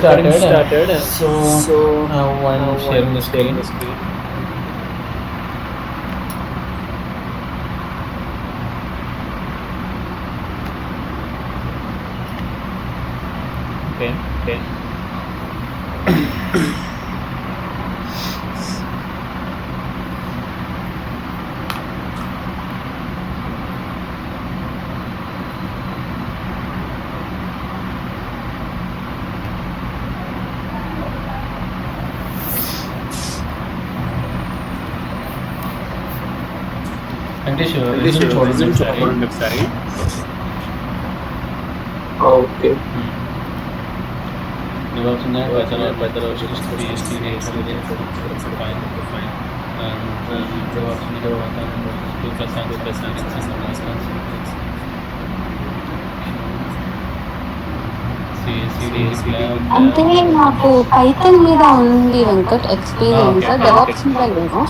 started. So Now now I'm sharing I'm the sharing screen. the screen. Okay. Okay. Resume చూడండి Resume ఒకసారి. చూడండి ఒకసారి. Okay. ఇవ్వాల్సిందే Better PhD fine. fine. And ఇవ్వాల్సింది తర్వాత అంటే నాకు పైథాన్ మీద ఉంది వెంకట్ ఎక్స్పీరియన్స్, డెవాప్స్ మీద లేదు.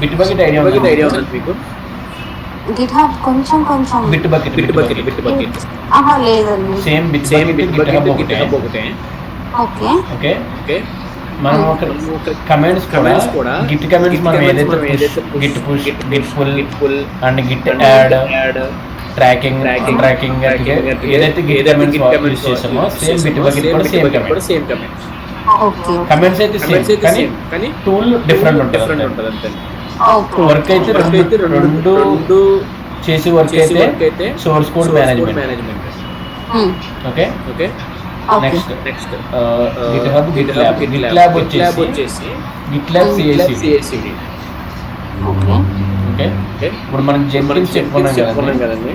బిట్ బకెట్ ఐడియా ఐడియా ఉంది మీకు? గిట్ హబ్ కొంచెం బిట్ బకెట్ ఆహా లేదండి. సేమ్ బిట్ బకెట్ GitHub ఒకటే. Okay okay okay. మనం ఒక కమాండ్స్ కూడా గిట్ కమాండ్స్ మనం ఏదైతే git push git pull and git add tracking ఏదైతే గిట్ కమాండ్స్ యూస్ చేసామో సేమ్ బిట్ బకెట్ కూడా సేమ్ కమాండ్. ఓకే కమాండ్స్ అయితే సేమ్ కానీ టూల్ డిఫరెంట్ ఉంటుంది అంతే. ఓకే వర్క్ అయితే రెండు చేసి వర్క్ అయితే source code management. Okay okay. Next next గిట్లాబ్ వచ్చేసి గిట్లాబ్ CI/CD. ఓకే ఓకే ఇప్పుడు మనం జెన్కిన్స్ చెప్పుకున్నాం కదండి.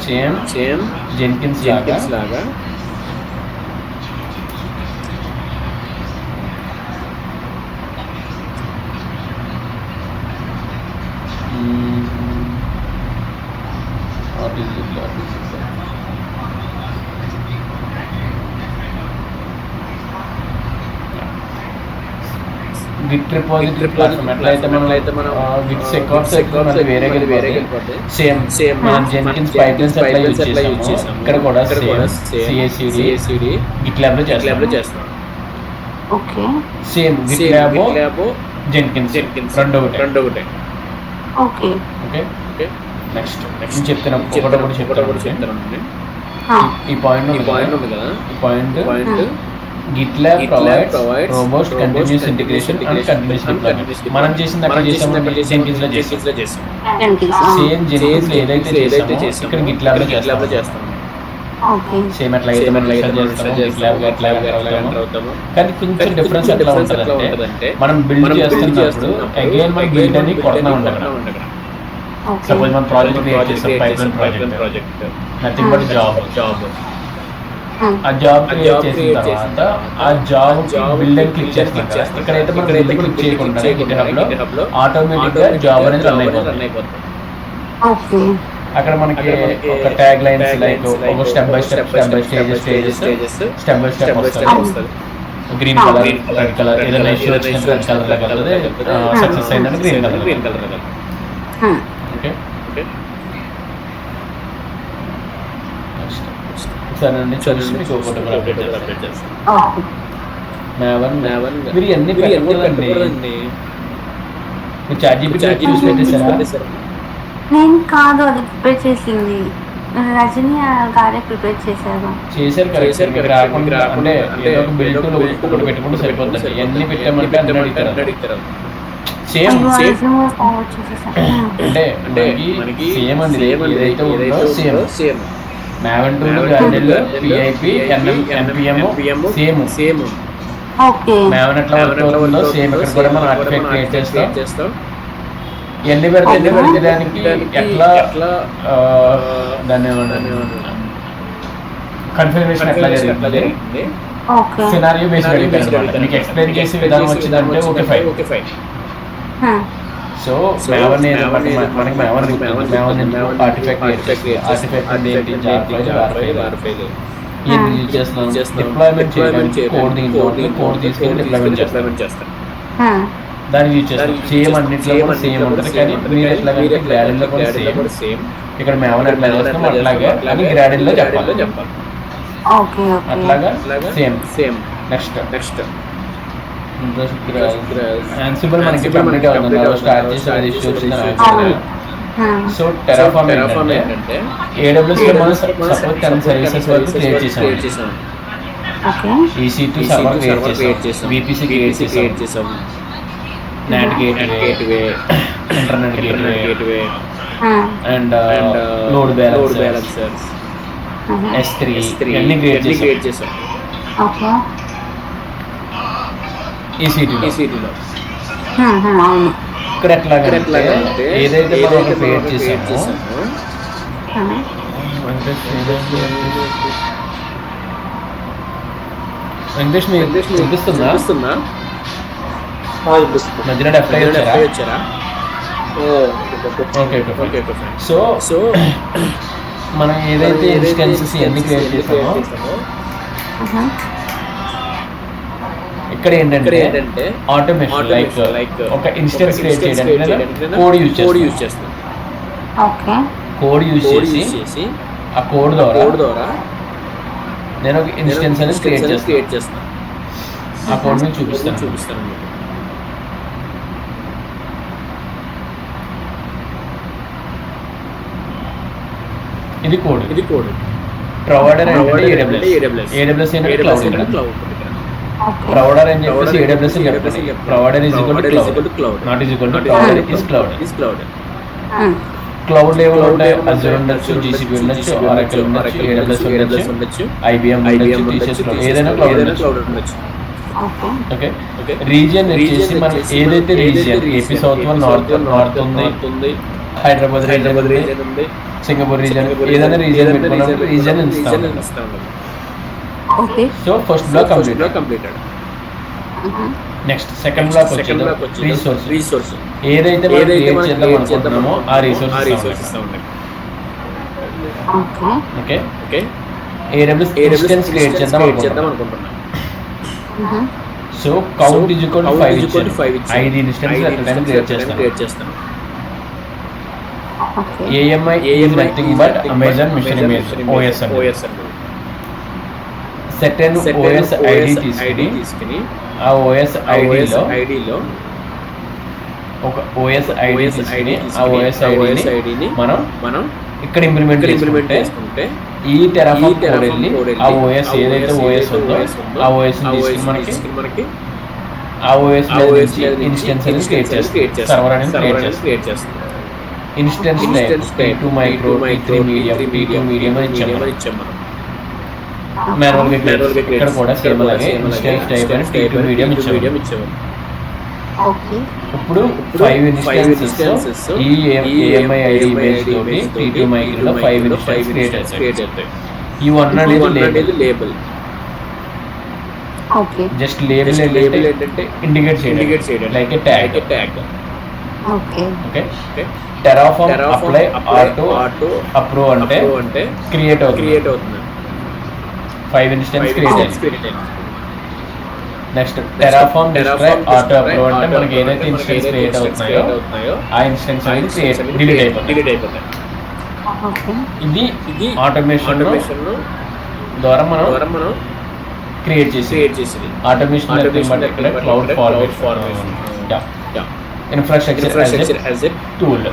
సేమ్ జెన్కిన్స్ లాగా what is it? Git repository platform ఎట్లయితే మనం గిట్ సెక్యూర్స్ వేరే వెళ్ళిపోతే సేమ్ మనం జెన్కిన్స్ పైథాన్స్ ఎట్లా యూజ్ చేసామో ఇక్కడ కూడా CI/CD గిట్లాబ్ లో చేస్తాం. ఓకే సేమ్ గిట్లాబ్ జెన్కిన్స్ రెండు ఒకటే. Okay okay. నెక్స్ట్ చెప్తాను చెప్తాను. ఈ పాయింట్ ఉంది కదా, ఈ point GitLab provides robust continuous integration and continuous deployment. మనం చేసింది అక్కడ జెన్కిన్స్ లో చేసాం. సేమ్ జెన్కిన్స్ లో ఏదైతే చేసామో ఇక్కడ గిట్లాబ్ లో చేస్తాం. సేమ్ ఎట్లాగైతే మనం ఇన్స్టాల్ చేస్తామో గిట్లాబ్ అవుతాము. కానీ కొంచెం డిఫరెన్స్ ఎట్లా ఉంటుందంటే మనం బిల్డ్ చేస్తున్నప్పుడు అగైన్ మనం బిల్డ్ అని కొడతా ఉంటాం. సపోజ్ మనం ప్రాజెక్ట్ క్రియేట్ చేస్తాం, Python project nothing but job. ఆ జాబ్ క్రియేట్ చేసిన తర్వాత ఆ జాబ్ బిల్డ్ అని క్లిక్ చేస్తాం కదా, ఇక్కడైతే మనం బిల్డ్ క్లిక్ చేయకుండా GitHub లో ఆటోమేటిక్ గా జాబ్ అనేది రన్ అయిపోతుంది. అక్కడ మనకి ఒక ట్యాగ్ లైన్స్ లైక్ ఒక step by step step by step వస్తుంది. గ్రీన్ కలర్ రెడ్ కలర్ ఏదైనా ఇష్యూ వచ్చిన రెడ్ కలర్ సక్సెస్ అయిందని గ్రీన్ కలర్. ఓకే సరే అండి, చూసి మీకు అప్డేట్ చేస్తాను. మీరు అన్ని పెట్టకూడదండి. మీరు ChatGPT యూస్ పెట్టేసారా? నేను కాదు, అది ప్రిపేర్ చేసింది రజనీ గారే ప్రిపేర్ చేశారు కరెక్ట్. రాకుండా అంటే ఏదో ఒక బిల్డ్ ఒకటి పెట్టుకుంటే సరిపోతుంది. ఎన్ని పెట్టామంటే అన్ని అడుగుతారు. సేమ్ అంటే మనకి సేమ్ అండి, ఏదైతే ఉందో same Maven tool Gradle PIP NPM same. Maven ఎట్లా వర్క్ అవుతుందో సేమ్ ఇక్కడ కూడా మనం ఆర్టిఫాక్ట్ క్రియేట్ చేస్తాం. ఎన్ని పెడితే దానికి ఎట్లా దాన్ని కన్ఫిగరేషన్ ఎట్లా జరుగుతుంది సినారియో బేస్డ్ అన్నమాట. మీకు ఎక్స్ప్లెయిన్ చేసే విధానం వచ్చిందంటే ఓకే ఫైన్. సో Maven మనకి Maven ఆర్టిఫాక్ట్ ఏంటి, జార్ ఫైల్ ఏం యూజ్ చేస్తున్నాం, డిప్లాయ్మెంట్ చేయడానికి కోడ్ తీసుకెళ్ళి డిప్లాయ్మెంట్ చేస్తాం. దాన్ని యూజ్ చేస్తాం. సేమ్ అన్నింటిలో కూడా సేమ్ ఉంటుంది. కానీ మీరు ఎట్లాగంటే గ్రాడిల్లో కూడా సేమ్. ఇక్కడ Maven ఎట్లా చేస్తాం అట్లాగే అని గ్రాడిల్లో చెప్పాలి. ఓకే ఓకే అట్లాగా same. Same. Next next Ansible మనకి కంప్లీట్ అవుతుంది స్టార్ట్ చేసి రిజిస్టర్ వచ్చింది. సో సో టెరాఫార్మ్ టెరాఫార్మ్ ఏంటంటే ఏంటంటే AWS లో మనం సపోజ్ 10 సర్వీసెస్ వరకు క్రియేట్ చేసాం. ఓకే EC2 సర్వర్ క్రియేట్ చేసాం, VPC క్రియేట్ చేసాం, NAT gateway, internet gateway and load balancers, S3 ఇవన్నీ క్రియేట్ చేసాం ఓకే EC2లో. అవును ఇక్కడ ఎట్లాగంటే ఏదైతే మనం క్రియేట్ చేసామో వెంకటేష్ మీకు చూపిస్తుందా? మధ్యలో అప్లై వచ్చారా? Okay okay. సో మనం ఏదైతే ఇన్స్టెన్సెస్ ఇవన్నీ క్రియేట్ చేసామో ఇక్కడ ఏంటంటే ఆటోమేషన్ లైక్ ఒక ఇన్స్టెన్స్ క్రియేట్ చేయడానికి కోడ్ యూజ్ చేస్తాం. ఓకే కోడ్ యూజ్ చేసి ఆ కోడ్ ద్వారా నేను ఒక ఇన్స్టెన్స్ అనేది క్రియేట్ చేస్తాను. ఆ కోడ్ ని చూపిస్తాను. ఇది కోడ్. ప్రొవైడర్ అంటే AWS అంటే క్లౌడ్. ప్రొవైడర్ అని చెప్పేసి AWS అని చెప్పండి. Provider is equal to cloud, not is equal to provider is cloud. Cloud level ఉంటాయి, అజూర్ ఉండొచ్చు, GCP ఉండొచ్చు, Oracle ఉండొచ్చు, AWS ఉండొచ్చు, IBM ఉండొచ్చు, TCS ఏదైనా క్లౌడ్ ఉండొచ్చు. ఓకే. రీజియన్ వచ్చేసి మనం ఏదైతే రీజియన్ ఏపీ సౌత్ నార్త్ ఉంది, హైదరాబాద్ రీజియన్ ఉంది, సింగపూర్ రీజియన్, ఏదైనా రీజియన్ పెట్టుకున్నప్పుడు రీజియన్ ఇస్తాం. Okay so first block completed. Next second block వచ్చేది రిసోర్స్. ఏదైతే మనం క్రియేట్ చేద్దాం అనుకుంటున్నామో ఆ resources okay. AWS instance create చేద్దాం అనుకుంటున్నాం. So count is equal to 5 5 instance at time create చేస్తాను. AMI is nothing but Amazon machine image OS అండి. సెటన్ OS ID తీసుకుని ఆ OS ఐడిలో ఒక OS ID తీసుకుని ఆ OS ఐడిని మనం ఇక్కడ ఇంప్లిమెంట్ చేసుకుంటే ఈ టెరాఫార్మ్ కోడ్ వెళ్ళి ఆ OS ఏదైతే OS ఉందో ఆ OS ని తీసుకుని మనకి ఆ OS ఇన్స్టెన్స్ అనేది క్రియేట్ చేస్తాం. సర్వర్ అనేది క్రియేట్ చేస్తాం. Instance T2 micro, T3 medium అని ఇచ్చాం మనం. మాన్యువల్ ఇక్కడ కూడా సేమ్ అలాగే ఇన్స్టెన్స్ టైప్ అని T2 మీడియం ఇచ్చాము. ఇప్పుడు 5 ఇన్స్టెన్సెస్ ఈ AMI ID బేస్ తోటి T2 మైక్రోలో 5 ఇన్స్టెన్స్ క్రియేట్ అవుతాయి. ఈ 1 అనేది లేబుల్. ఓకే జస్ట్ లేబుల్ ఏంటంటే ఇండికేట్ చేయడం like a tag. Okay. Terraform apply auto approve అంటే క్రియేట్ అవుతుంది. 5 ఇన్స్టెన్స్ క్రియేట్ అయ్యింది. Next Terraform destroy auto approve అంటే మనకి ఏదైతే ఇన్స్టెన్స్ క్రియేట్ అవుతున్నాయో ఆ ఇన్స్టెన్స్ అనేది డిలీట్ అయిపోతాయి. ఇది ఆటోమేషన్ ద్వారా మనం క్రియేట్ చేసి ఆటోమేషన్ ఇక్కడ cloud forward infrastructure as a tool.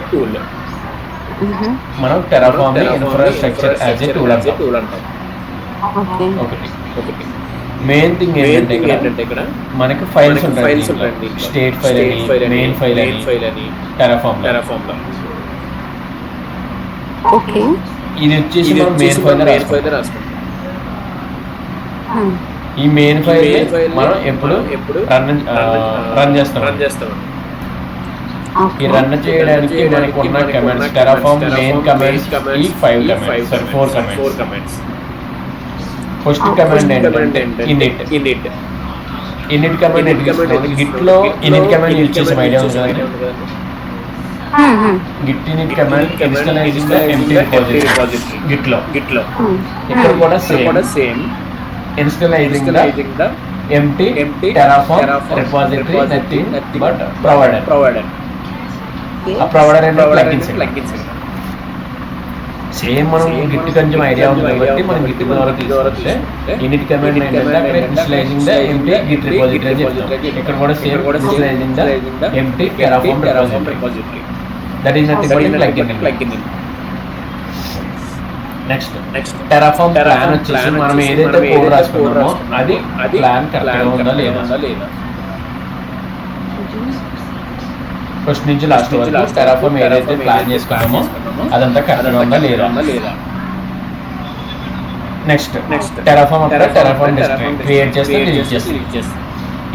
మనం Terraform infrastructure as a tool అంటాం. ఒకటి మెయిన్ థింగ్ ఏంటంటే ఇక్కడ మనకి ఫైల్స్ ఉంటాయి. స్టేట్ ఫైల్ అని, మెయిన్ ఫైల్ అని టెరాఫార్మ్ లో. ఓకే ఇది వచ్చేసి మనం మెయిన్ ఫైల్ రాసుకుంటాం. ఈ మెయిన్ ఫైల్ మనం ఎప్పుడు రన్ చేస్తాం. ఈ రన్ చేయడానికి మనకు ఉన్న కమాండ్స్ టెరాఫార్మ్ మెయిన్ కమాండ్స్ ఈ 4 కమాండ్స్. ఫస్ట్ కమాండ్ ఏంటంటే ఇనిట్ కమాండ్. గిట్ లో ఇనిట్ కమాండ్ యూజ్ చేసే ఐడియా ఉంది కదా. Git init command initializing the empty repository git లో. ఇక్కడ కూడా same initializing the empty Terraform repository nothing but provider. ఆ ప్రొవైడర్ అంటే ప్లగిన్స్. సేమ్ మనం గిట్ కొంచెం ఐడియా ఉంది కాబట్టి మనం గిట్ ద్వారా తీసుకుంటే ఇనిట్ కమాండ్ ఏంటంటే అక్కడ initializing the empty git repository అని చెప్తాం. ఇక్కడ కూడా same initializing the empty Terraform repository. That is nothing but plugin. Next Terraform plan వచ్చేసి మనం ఏదైతే కోడ్ రాసుకున్నామో అది ప్లాన్ కరెక్ట్గా ఉందా లేదా, ఫస్ట్ నుంచి లాస్ట్ వరకు టెరాఫార్మ్ ఏదైతే ప్లాన్ చేసుకున్నామో అదంతా కరెక్ట్గా ఉందా లేదా. నెక్స్ట్ టెరాఫార్మ్ అక్కడ టెరాఫార్మ్ క్రియేట్ చేస్తే డిలీట్ చేస్తుంది.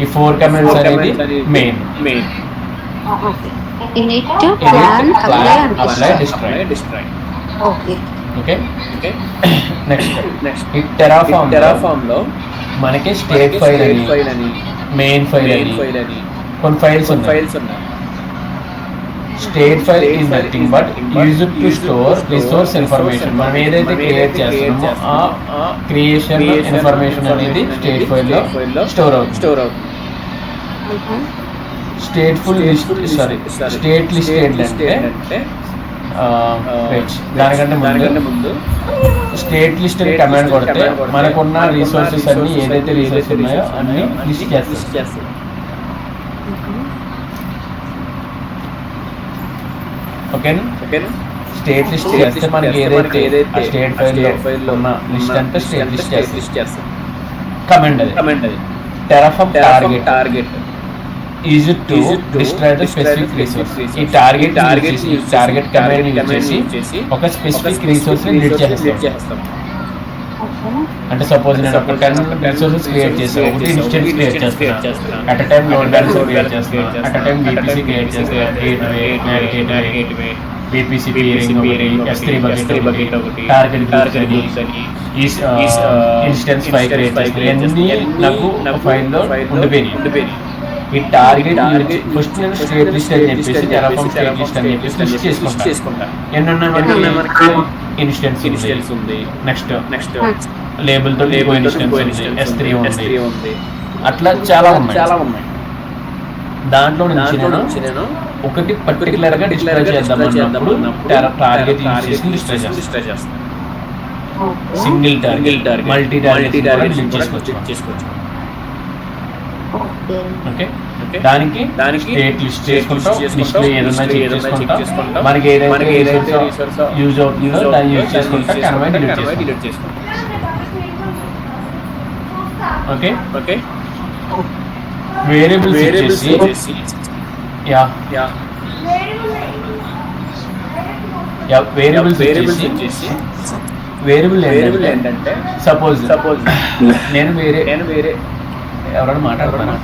ఈ 4 కమాండ్స్ అనేది main. init plan apply destroy. Okay. Next ఈ టెరాఫార్మ్ లో మనకి స్టేట్ ఫైల్ అని మెయిన్ ఫైల్ అని కొన్ని ఫైల్స్ ఉన్నాయి. State file is nothing but used to store resource information. మనం ఏదైతే క్రియేట్ చేస్తున్నామో ఆ క్రియేషన్ ఇన్ఫర్మేషన్ అనేది స్టేట్ ఫైల్ లో స్టోర్ అవుతుంది. స్టేట్ లిస్ట్ ఏంటంటే దానికంటే ముందు స్టేట్ లిస్ట్ అని కమాండ్ కొడితే మనకున్న రిసోర్సెస్ అన్ని ఏదైతే రిసోర్సెస్ ఉన్నాయో అన్ని లిస్ట్ చేస్తాం. ఓకేనా. స్టేట్ లిస్ట్ చేస్తే మనకి ఏదైతే స్టేట్ ఫైల్ ఉన్న లిస్ట్ అంతా స్టేట్ లిస్ట్ చేస్తాం. కమాండ్ అది Terraform target is to destroy the specific resource. ఈ టార్గెట్ కమాండ్ యూజ్ చేసి ఒక స్పెసిఫిక్ రిసోర్స్ ని డిలీట్ చేస్తాం. అంటే సపోజ్ నేను ఒక 10 రిసోర్సెస్ క్రియేట్ చేస్తాను, ఒకటి ఇన్స్టెన్స్ క్రియేట్ చేస్తాను, at a time load balance create చేస్తాను, at a time VPC create చేస్తాను, gateway VPC peering S3 bucket ఒకటి టార్గెట్ గ్రూప్స్ అని ఇన్స్టెన్స్ ఫైల్ క్రియేట్ చేస్తాను. ఇవన్నీ నాకు ఒక ఫైల్లో ఉండిపోయినాయి. ఈ టార్గెట్ ఫస్ట్ నేను స్టేట్ లిస్ట్ అని చెప్పేసి టెరాఫార్మ్ స్టేట్ లిస్ట్ అని చెప్పేసి లిస్ట్ చేసుకుంటా. ఎన్నున్నా మనకి ఇన్స్టెన్స్ ఉంది, నెక్స్ట్ లేబుల్ తో ఇన్స్టెన్స్ ఉంది, S3 ఉంది, అట్లా చాలా ఉన్నాయి. దాంట్లో నుంచి నేను ఒకటి పర్టికులర్ గా డిస్ప్లే చేద్దాం అన్నప్పుడు టార్గెట్ యూజ్ చేసి డిస్ప్లే చేస్తాను. సింగిల్ టార్గెట్ మల్టీ టార్గెట్ చేసుకోవచ్చు. ఓకే. దానికి స్టేట్ లిస్ట్ చేసుకుంటాం, లిస్ట్ లో ఏదైనా చెక్ చేసుకుంటాం, మనకి ఏదైతే రిసోర్స్ యూజ్ అవుతుందో దాన్ని యూజ్ చేసుకుంటా కమాండ్ డిలీట్ చేసుకుంటాం. ఓకే. వేరియబుల్స్ ఇచ్చేసి వేరియబుల్ ఏంటంటే సపోజ్ నేను వేరే ఎవరైనా మాట్లాడుతున్నా,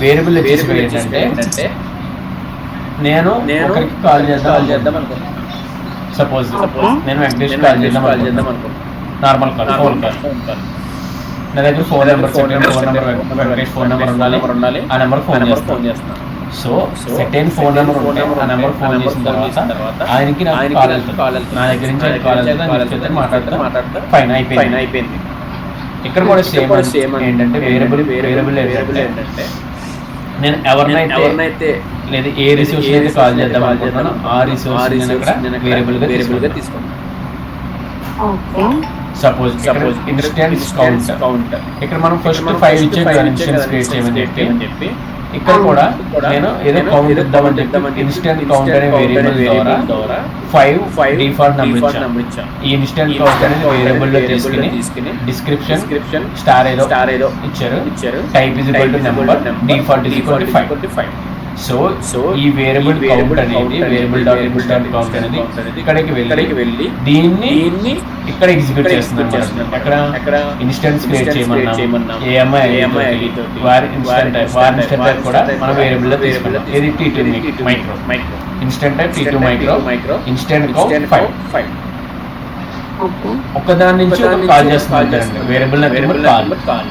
వేరియబుల్ ఏంటంటే నేను ఒకరికి కాల్ చేద్దాం అనుకున్నాను. సపోజ్ నేను వెంకటేష్ కాల్ చేద్దాం అనుకున్నాను. Normal call, phone call. నా దగ్గర phone number Venkatesh phone number ఉండాలి. ఆ నెంబర్ ఫోన్ చేస్తాను. సో సెకండ్ ఫోన్ నెంబర్ ఉంటే ఆ నెంబర్ ఫోన్ చేసిన తర్వాత ఆయనకి నాకు కాల్ వెళ్తుంది. నా దగ్గర నుంచి ఆయన కాల్ వెళ్తే మాట్లాడతారు. ఫైన్ అయిపోయింది. ఇక్కడ కూడా సేమ్ ఏంటంటే వేరియబుల్ ఏంటంటే నేను ఎవరినైతే లేదా ఏ రిసోర్స్ అయితే కాల్ చేద్దాం అనుకుంటున్నానో ఆ రిసోర్స్ నేను వేరియబుల్ గా తీసుకుంటాను. సపోజ్ ఇన్స్టెన్స్ కౌంటర్ ఇక్కడ మనం ఫస్ట్ 5 ఇచ్చే ఇన్స్టెన్స్ క్రియేట్ చేయమని చెప్పి ఇక్కడ కూడా నేను ఏదో కౌంట్ ఇద్దామని చెప్పి ఇన్స్టెంట్ కౌంట్ అనే వేరియబుల్ ద్వారా 5 డిఫాల్ట్ నెంబర్ ఇచ్చాను. ఈ ఇన్స్టెంట్ కౌంట్ అనేది వేరియబుల్ లో తీసుకుని డిస్క్రిప్షన్ స్టార్ ఏదో ఇచ్చారు. Type is equal to number, default is equal to 5. So ఈ వేరియబుల్ కౌంట్ అనేది వేరియబుల్ డాట్ ఇన్స్టెంట్ కౌంట్ అనేది ఇక్కడికి వెళ్ళి దీన్ని ఇక్కడ ఎగ్జిక్యూట్ చేస్తున్నాం. ఎక్కడ ఇన్స్టెన్స్ క్రియేట్ చేయమన్నాం, ఏఎంఐ వారి ఇన్స్టెంట్ టైప్ కూడా మనం వేరియబుల్ లో తీసుకున్నాం. ఇది T2 micro instant type T2 micro instant count 5. ఒకదాని నుంచి ఒక కాల్ చేస్తున్నాం. Variable number call.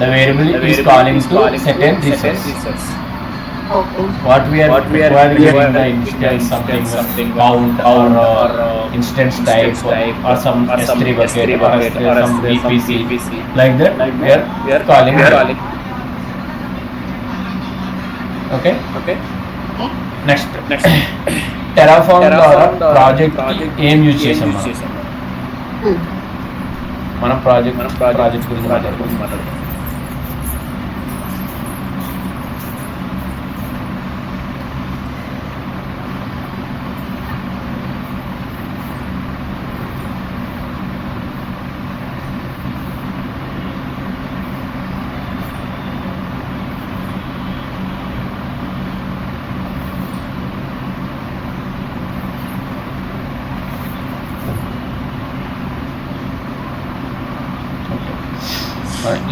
The variable is calling to certain resource. What we are requiring in the instance something count or instance type or some S3 bucket or some VPC like that we are calling. Okay okay next Terraform ద్వారా project ఏం use చేసాం మనం project గురించి మాట్లాడుకుంటాం.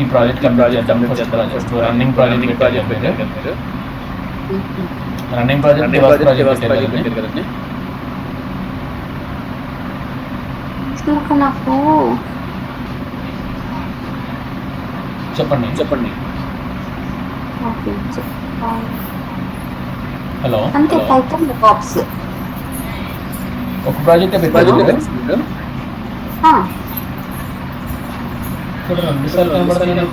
ఈ project complete చేద్దాం. First running project మీరు running project పెట్టారు కదండి. నాకు చెప్పండి. ఓకే హలో అంటే పైథాన్ బాక్స్ ఒక ప్రాజెక్ట్ పెట్టారు. ఇక్కడ 2 సార్లు కనబడుతుంది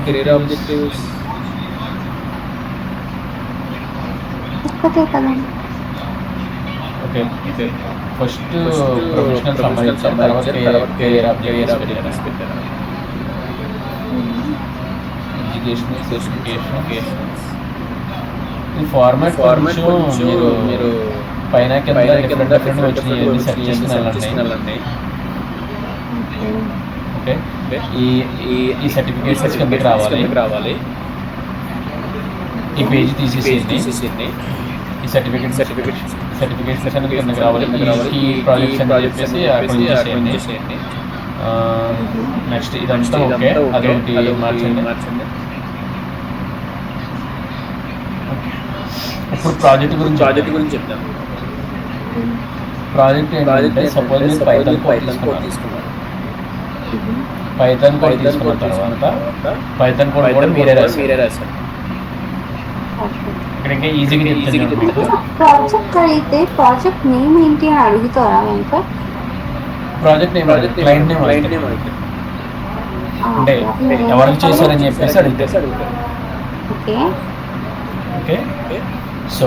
కెరీర్ ఆబ్జెక్టివ్స్. ఒక్కటే కదండి. ఓకే ఫస్ట్ ప్రొఫెషనల్ సంబంధించిన తర్వాత కెరీర్ ఆబ్జెక్టివ్స్ పెట్టారు. ఎడ్యుకేషన్ స్పెసిఫికేషన్ ఈ ఫార్మాట్ మీరు పైన కింద డిఫరెంట్ వచ్చినాయి సెర్చ్ చేసుకుని ఓకే ఈ సర్టిఫికేషన్స్ కిందకి రావాలి. ఈ పేజ్ తీసేసి ఈ సర్టిఫికేట్స్ అనేది కిందకి రావాలి. ఈ ప్రాజెక్ట్స్ అని చెప్పేసి చేసేయండి. నెక్స్ట్ ఇదంతా ఓకే అదొకటి మార్చండి. ఇప్పుడు ప్రాజెక్ట్ గురించి చెప్తాను. ప్రాజెక్ట్ ఏంటంటే సపోజ్ మీరు పైథాన్ కోడ్ తీసుకున్నారు. పైథాన్ కోడ్ తీసుకున్న తర్వాత పైథాన్ కోడ్ కూడా మీరే రాశారు. ఇక్కడ ఇంకా ఈజీగా చెప్తాను. ప్రాజెక్ట్ అయితే ప్రాజెక్ట్ నేమ్ ఏంటి అని అడుగుతారా ఇంకా? ప్రాజెక్ట్ నేమ్ క్లయింట్ నేమ్ అంటే ఎవరికి చేశారని చెప్పేసి అడుగుతారు. ఓకే ఓకే సో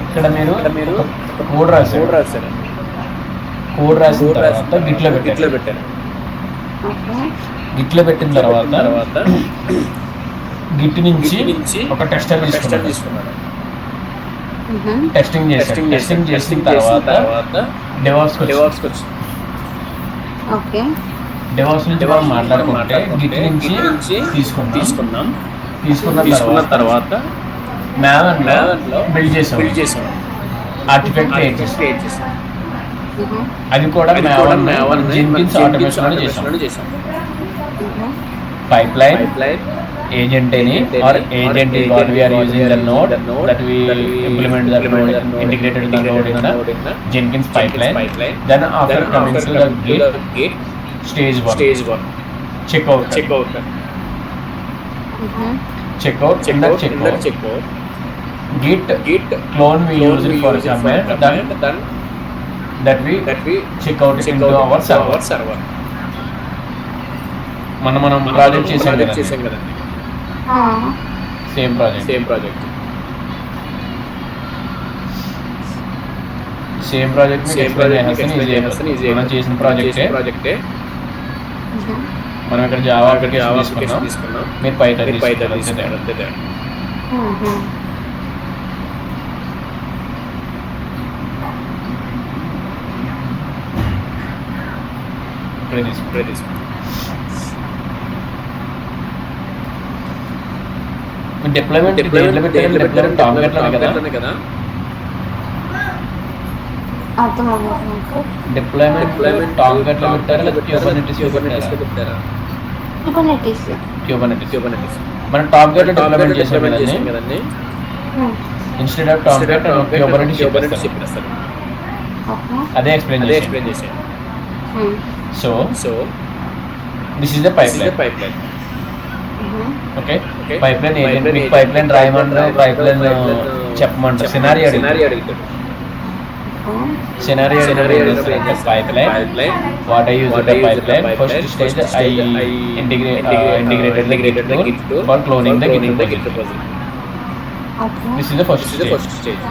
ఇక్కడ మీరు కోడ్ రాశారు. కోడ్ రాసిన తర్వాత గిట్లో పెట్టారు. గిట్లో పెట్టిన తర్వాత గిట్ నుంచి ఒక టెస్టర్ తీసుకున్నాడు. టెస్టింగ్ చేసిన తర్వాత డెవాప్స్ వచ్చి డెవాప్స్ నుంచి మనం మాట్లాడుకుంటే గిట్ నుంచి తీసుకున్న తర్వాత మ్యావన్లో బిల్డ్ చేసాం. ఆర్టిఫాక్ట్ క్రియేట్ చేసాం. అది కూడా మ్యావన్ జెన్కిన్స్ ఆటోమేషన్ చేసాం. Pipeline agent any or agent is what we are using the node that we implement the node integrated the node in the Jenkins pipeline. Then after coming to the git stage 1 checkout in the checkout git clone we use it for command then that we check out it into our server. మనం project చేసాం కదా. Same project మనం చేసిన ప్రాజెక్టే మనం ఇక్కడ Java application తీసుకున్నాం. మీరు Python తీసుకున్నారు. డిప్లాయ్మెంట్ టాంగెట్లోనే కదా. డిప్లాయ్మెంట్ టాంగెట్లో పెట్టారా లేదా క్యూబర్నెటిస్లో? మనం టాంగెట్లో డిప్లాయ్మెంట్ చేసాం కదండి. ఇన్స్టెడ్ ఆఫ్ టాంగెట్ క్యూబర్నెటిస్ చెప్పేస్తారు. అదే ఎక్స్ప్లెయిన్ చేసాను. So this is the pipeline. Okay pipeline agent మీకు పైప్లైన్ రాయమంటారు, పైప్లైన్ చెప్పమంటారు. సినారియో అడుగుతాడు. pipeline what I use the pipeline first stage I integrated the git tool for cloning the git repository. Okay. This is the first This is the stage. first stage.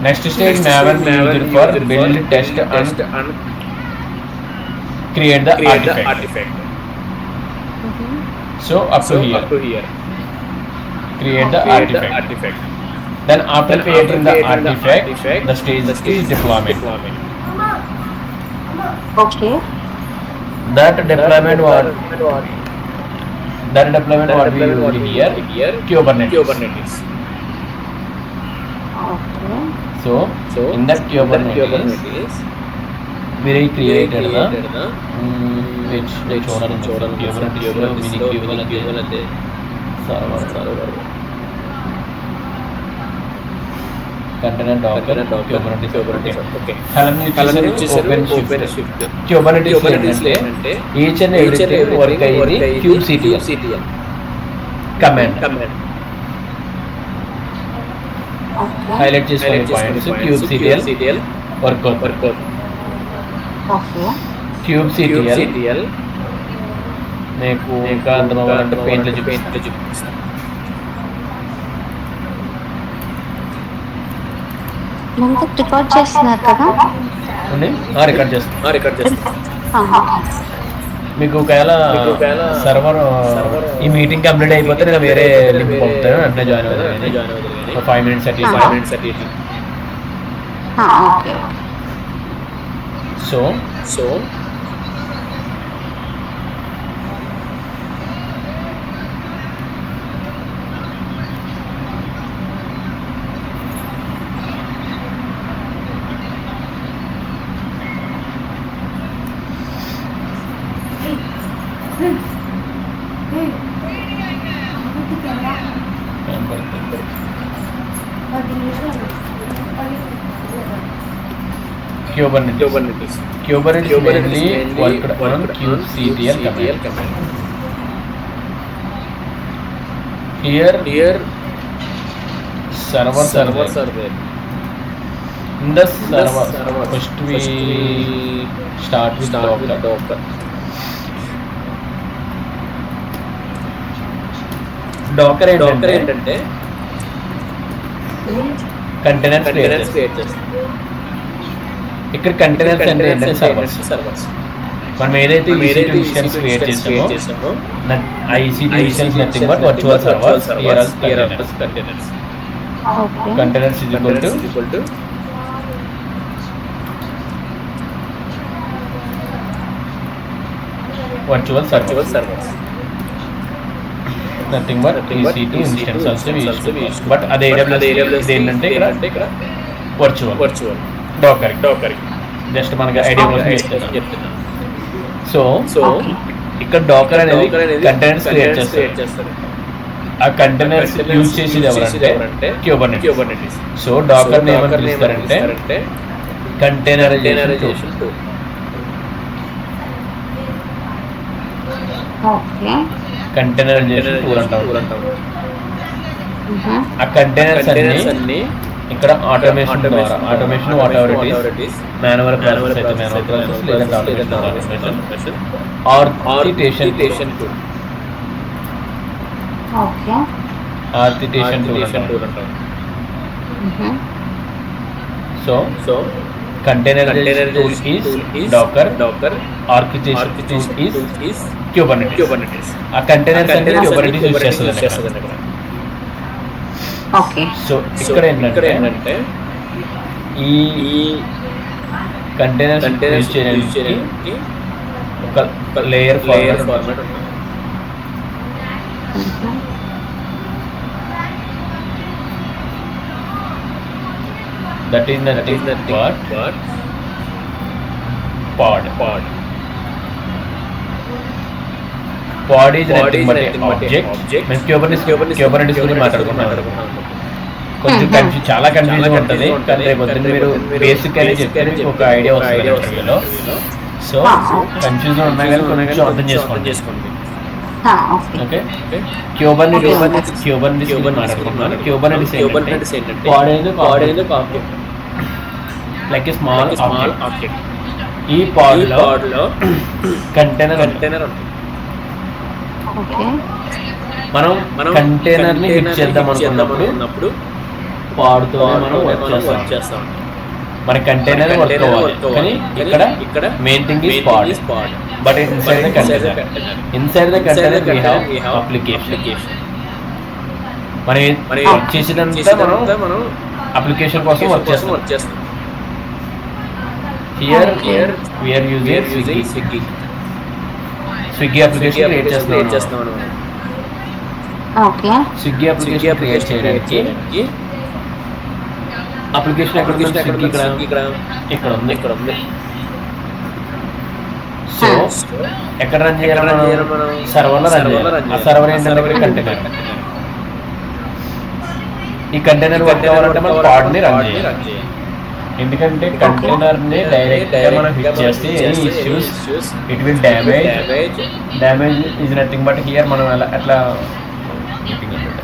Next stage Maven used for build, test and and create the create the artifact. artifact. Mhm. So up to here, Up to here, create the create the artifact. artifact. Then after Then creating the creating the artifact, artifact, the stage is deployment. Okay. That deployment what we used here, Kubernetes. Okay. So in that Kubernetes we created the which owner in Kubernetes lo mini Kubernetes server container docker Kubernetes. Okay. Helm చేశారు open shift Kubernetes ఏంటంటే each and everything work అయ్యేది kubectl command. Okay. Highlight చేసుకునే points kubectl work Okay. kubectl మీకు ఇంకా అర్థం అవ్వాలంటే పెయింట్లో చూపిస్తాను. ఎంత రికార్డ్ చేస్తున్నారు కదా? రికార్డ్ చేస్తాను. ఆహా. మీకు ఒకవేళ సర్వర్ ఈ మీటింగ్ కంప్లీట్ అయిపోతే నేను వేరే లింక్ పంపుతాను, అంటే జాయిన్ అవుతుంది 5 minutes అట్లా. Okay. So Kubernetes mainly worked on kubectl command. Here servers are there. In the server first we start with Docker. Docker ఏంటంటే కంటైనర్స్ క్రియేట్ చేస్తాం. ఇక్కడ కంటైనర్స్ అంటే ఏంటంటే సర్వర్స్. మనం ఏదైతే EC2 ఇన్స్టెన్స్ క్రియేట్ చేస్తామో ఆ EC2 instance nothing but virtual servers here or containers. Okay. Containers is equal to virtual servers. Nothing but EC2 instance also we use to use. But అదే AWS ఏంటంటే ఇక్కడ virtual docker just మనకి idea కోసం చెప్తున్నాను. So ఇక్కడ డోకర్ అనేది containers create చేస్తారు. ఆ కంటైనర్స్ యూజ్ చేసేది ఎవరంటే Kubernetes. సో డోకర్ ని ఏమని పిలుస్తారంటే containerization tool. Okay. Containerization tool అంటాం. Mhm. ఆ కంటైనర్స్ అన్ని ఇక్కడ ఆటోమేషన్ ద్వారా whatever it is manual process అయితే మాన్యువల్ ప్రాసెస్ లేదంటే automation orchestration tool. Okay. Orchestration tool అంటాం. Mhm. So containerization tool is Docker, orchestration tool is Kubernetes. ఆ containers అన్ని Kubernetes యూజ్ చేస్తుంది. ఓకే. సో ఇక్కడ ఏంటంటే ఈ కంటైనర్స్ యూజ్ చేయడానికి ఒక లేయర్ ఫార్మాట్ ఉంటుంది. Mhm. That is nothing but pod. Pod is nothing but an object. మేము Kubernetes గురించి మాట్లాడుకుంటున్నాం. కొంచెం చాలా కన్ఫ్యూజన్ ఉంటుంది, కానీ రేపు పొద్దున్న మీరు బేసిక్ అని చెప్తే మీకు ఒక ఐడియా వస్తుంది ఇంటర్వ్యూలో. సో కన్ఫ్యూజన్ ఉన్నా కానీ కొంచెం అర్థం చేసుకోండి. ఓకే. Kubernetes మాట్లాడుకుంటున్నాను. Kubernetes ఏంటంటే pod అనేది లైక్ ఏ స్మాల్ ఆబ్జెక్ట్. ఈ pod లో కంటైనర్ ఉంటుంది. ఓకే. మనం కంటైనర్ ని హిట్ చేద్దాం అనుకున్నప్పుడు పాడుతో మనం వర్క్ చేస్తాం. మన కంటైనర్ వర్క్ అవ్వాలి, కానీ ఇక్కడ main thing is pod. But inside the container we have application. మనం వర్క్ చేసేదంతా మనం అప్లికేషన్ కోసం వర్క్ చేస్తాం. Here we are using Swiggy application create చేస్తున్నాం. ఓకే, స్విగ్గీ అప్లికేషన్ క్రియేట్ చేయడానికి అప్లికేషన్ ఎక్కడ ఇక్కడ ఉంది. సో ఎక్కడ రన్ చేయాలి మనం? సర్వర్లో రన్ చేయాలి. ఆ సర్వర్ ఏంటంటే కంటైనర్. ఈ కంటైనర్ వర్క్ అవ్వాలంటే మనం పాడ్ని రన్ చేయాలి. ఎందుకంటే కంటైనర్ని డైరెక్ట్గా మనం హిట్ చేస్తే any issues it will damage is nothing but here మనం అట్లా మీటింగ్ అనమాట.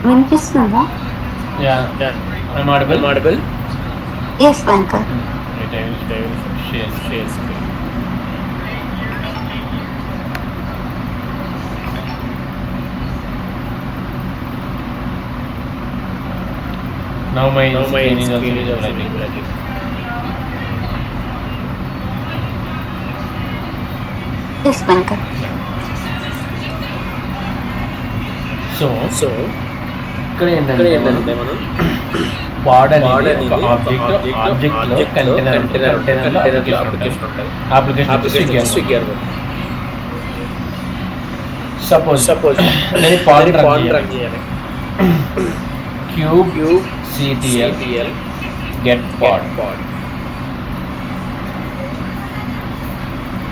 వినిపిస్తుందా? I'm audible. Yes, Venkat. Wait, I will share screen. Now my screen is also visible. Yes, Venkat. So ఇక్కడ ఏంటంటే మనం పాడ్ అనేది ఒక ఆబ్జెక్ట్లో కంటైనర్లో అప్లికేషన్ స్విగ్గీ. సపోజ్ నేను పాడ్ రన్ చేయాలి. Kube CTL get pod.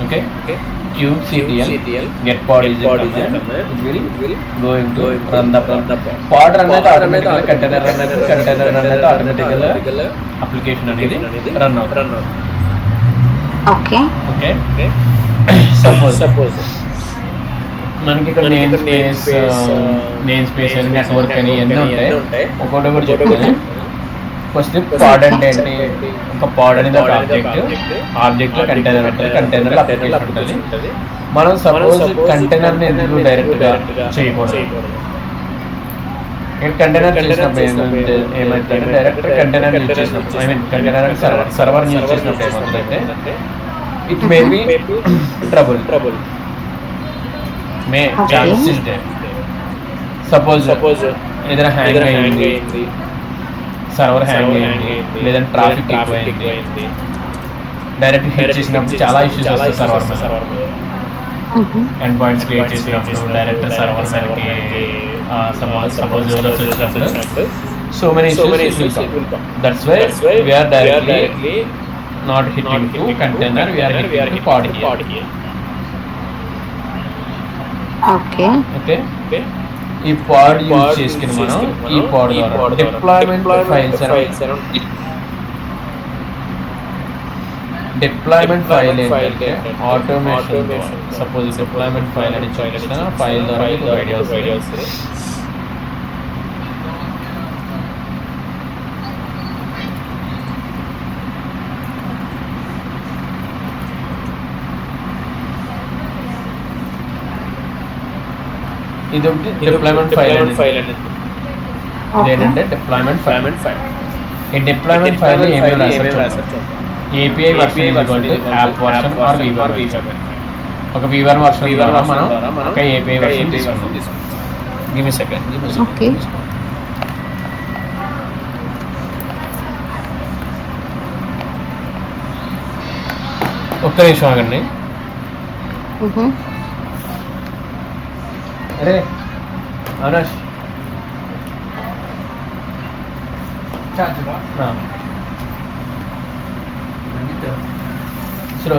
Okay, cube ctl get pod is it will going to run the pod run అయితే ఆటోమేటికల్ container run అయితే ఆటోమేటికల్ అప్లికేషన్ అనేది రన్ అవుతుంది. Okay okay okay suppose suppose మనకి ఇక్కడ name space అని network అని ఇవన్నీ ఉంటాయి. ఒక్కొక్కటి కూడా చెప్తాను. ఫస్ట్ పాడ్ అంటే ఏంటి? ఒక పాడ్ అనేది ఒక ఆబ్జెక్ట్ లో కంటైనర్ ఉంటుంది, కంటైనర్ అప్లికేషన్ ఉంటుంది. మనం సపోజ్ కంటైనర్ని ఎందుకు డైరెక్ట్గా చేయకూడదు? కంటైనర్ చేసినప్పుడు ఏమైతే డైరెక్ట్ కంటైనర్ యూజ్ చేసినప్పుడు, I mean container server use చేసినప్పుడు ఏమవుతుందంటే it may be trouble may chances they. Suppose ఏదైనా హ్యాంగ్ అయింది, సర్వర్ హ్యాంగ్ అయింది, లేదంటే ట్రాఫిక్ ఎక్కువైంది, డైరెక్ట్ హిట్ చేసినప్పుడు చాలా ఇష్యూస్ వస్తాయి సర్వర్ మీద. ఎండ్ పాయింట్స్ క్రియేట్ చేసినప్పుడు డైరెక్ట్ సర్వర్ మనకి సపోజ్ వచ్చినప్పుడు so many issues will come. That's why we are directly not hitting to container, we are hitting to pod here. Okay okay ఈ పాడ్ use చేసుకుని మనం ఈ పాడ్ ద్వారా డిప్లాయ్మెంట్ ఫైల్ ఏంటంటే automation. Suppose deployment file అని చూపిస్తే ఫైల్ ద్వారా ఐడియా వస్తుంది. ఇది ఒకటి డిప్లాయ్మెంట్ ఫైల్ అనేది. ఏంటంటే డిప్లాయ్మెంట్ ఫైల్. ఈ డిప్లాయ్మెంట్ ఫైల్ ఏమేమి రాస్తారు? API version app version or weaver version. ఒక వీవర్ వర్షన్ ద్వారా మనం ఒక API వర్షన్ తీసుకుంటాం. Give me second. ఓకే ఒక్క నిమిషం ఆగండి. అరే Anash slow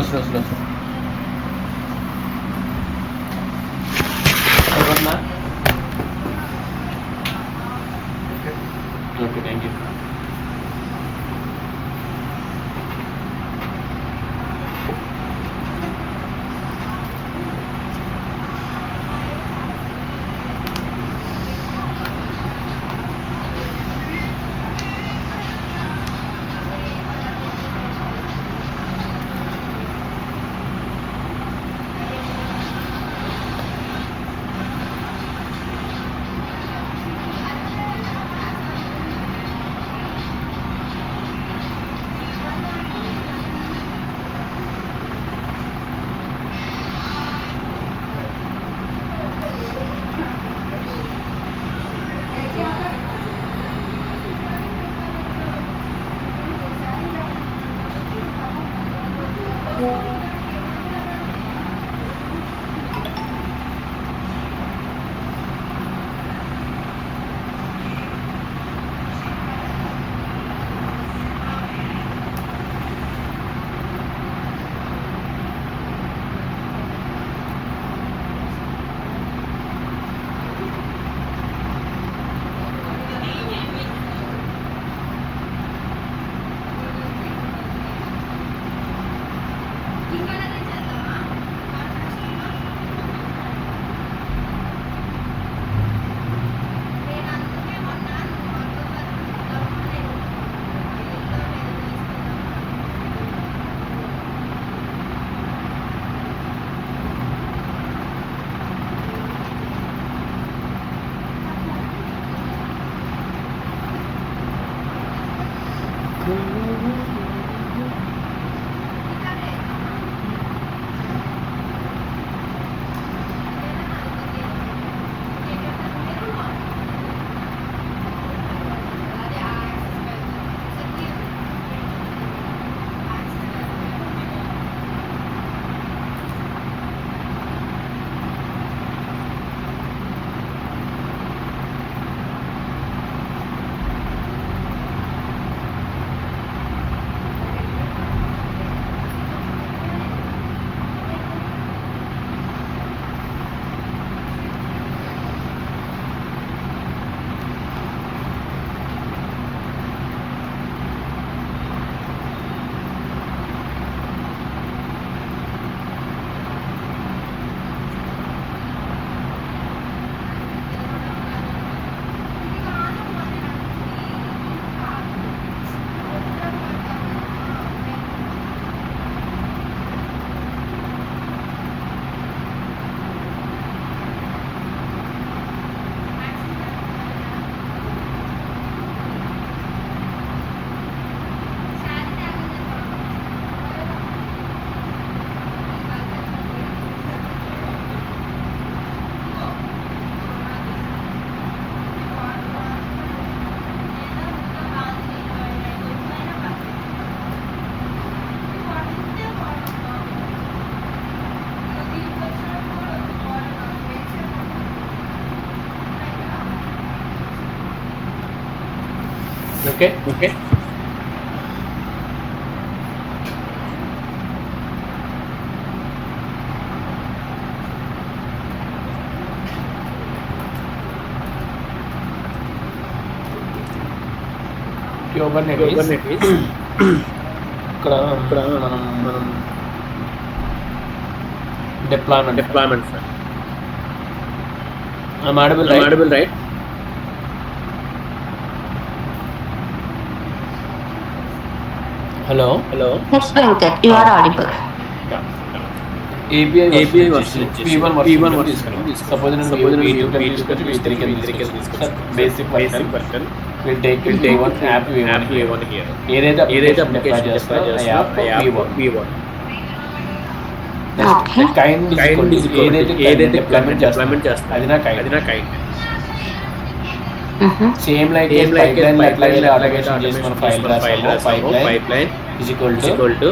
okay thank you. Okay okay Kubernetes ఇక్కడ మనం deployment I'm audible, right? Hello. Yes, Venkat, you are audible. API version P1 version తీసుకున్నాం. Suppose నేను V2 can తీసుకొచ్చి V3 can తీసుకొచ్చి basic version will take it one app V1 here. ఏదైతే application deploy చేస్తారో ఆ app V1. Okay. Kind ఏదైతే deployment చేస్తారో అది నా కైండ్. సేమ్ లైక్ పైప్లైన్ ఎట్లా ఆటోమేషన్ చేసి మన ఫైల్ రాసామో pipeline is equal to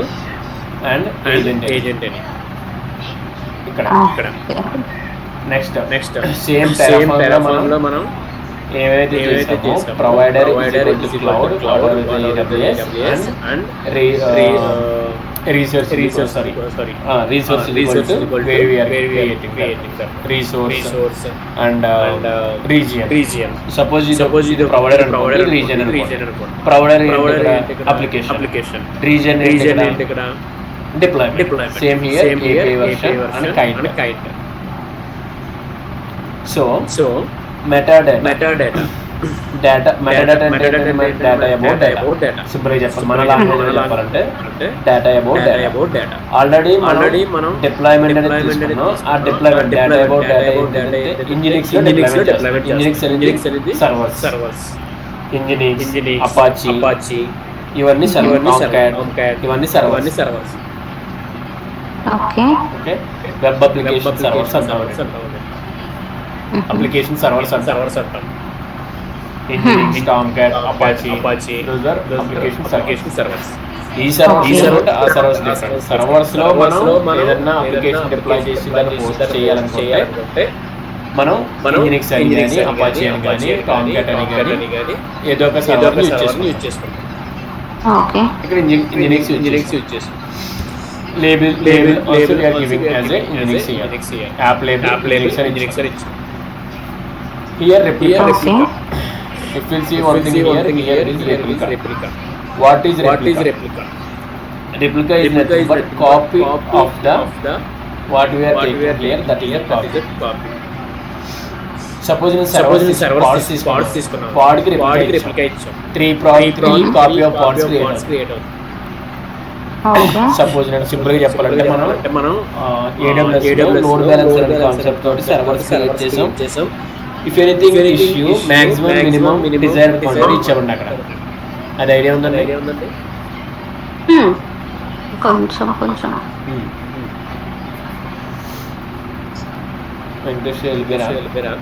and agent అని ఇక్కడ నెక్స్ట్ సేమ్ టెరాఫార్మ్ లో మనం ఏవైతే చేసామో provider cloud AWS and resource where we are creating resource and region. Suppose you provider region provider application region deployment same here API version and kind. So metadata about data simple గా చెప్పాలి మన language లో చెప్పాలంటే data about data already మనం deployment అనేది తీసుకున్నాం. ఆ deployment data about data ఏంటంటే ఇంజినిక్స్ లో డిప్లాయ్మెంట్ అనేది సర్వర్స్ ఇంజినిక్స్ అపాచీ ఇవన్నీ ఇవన్నీ servers. Okay. Web application servers application servers అంటాం. Nginx Tomcat Apache those are application servers. ఈ సర్వర్ ఆ సర్వర్స్ లో మనం ఏదైనా అప్లికేషన్ డిప్లాయ్ చేసి దాన్ని పోస్ట్ చేయాలనుకుంటే మనం ఇంజినిక్స్ అని కానీ అపాచీ అని కానీ టామ్కాట్ అని కానీ ఏదో ఒక సర్వర్ యూజ్ చేసుకుంటాం. Okay. ఇక్కడ ఇంజినిక్స్ యూజ్ చేస్తాం. label also we are giving as a Unix here. App label Unix are here replica. If you see one thing here is replica. What is replica? Replica is nothing but copy of the what we are taking here, that is a copy. Suppose in servers తీసుకున్నాం. pod కి replica ఇచ్చాం. 3 copy of pods create. Suppose నేను simple గా చెప్పాలంటే మనం AWS load balancer అనే concept తోటి servers create చేసాం. If anything issue maximum minimum desire quantity ఇచ్చామండి అక్కడ. అది ఐడియా ఉందండి? కొంచెం వెంకటేష్ వెళ్ళిపోయారా?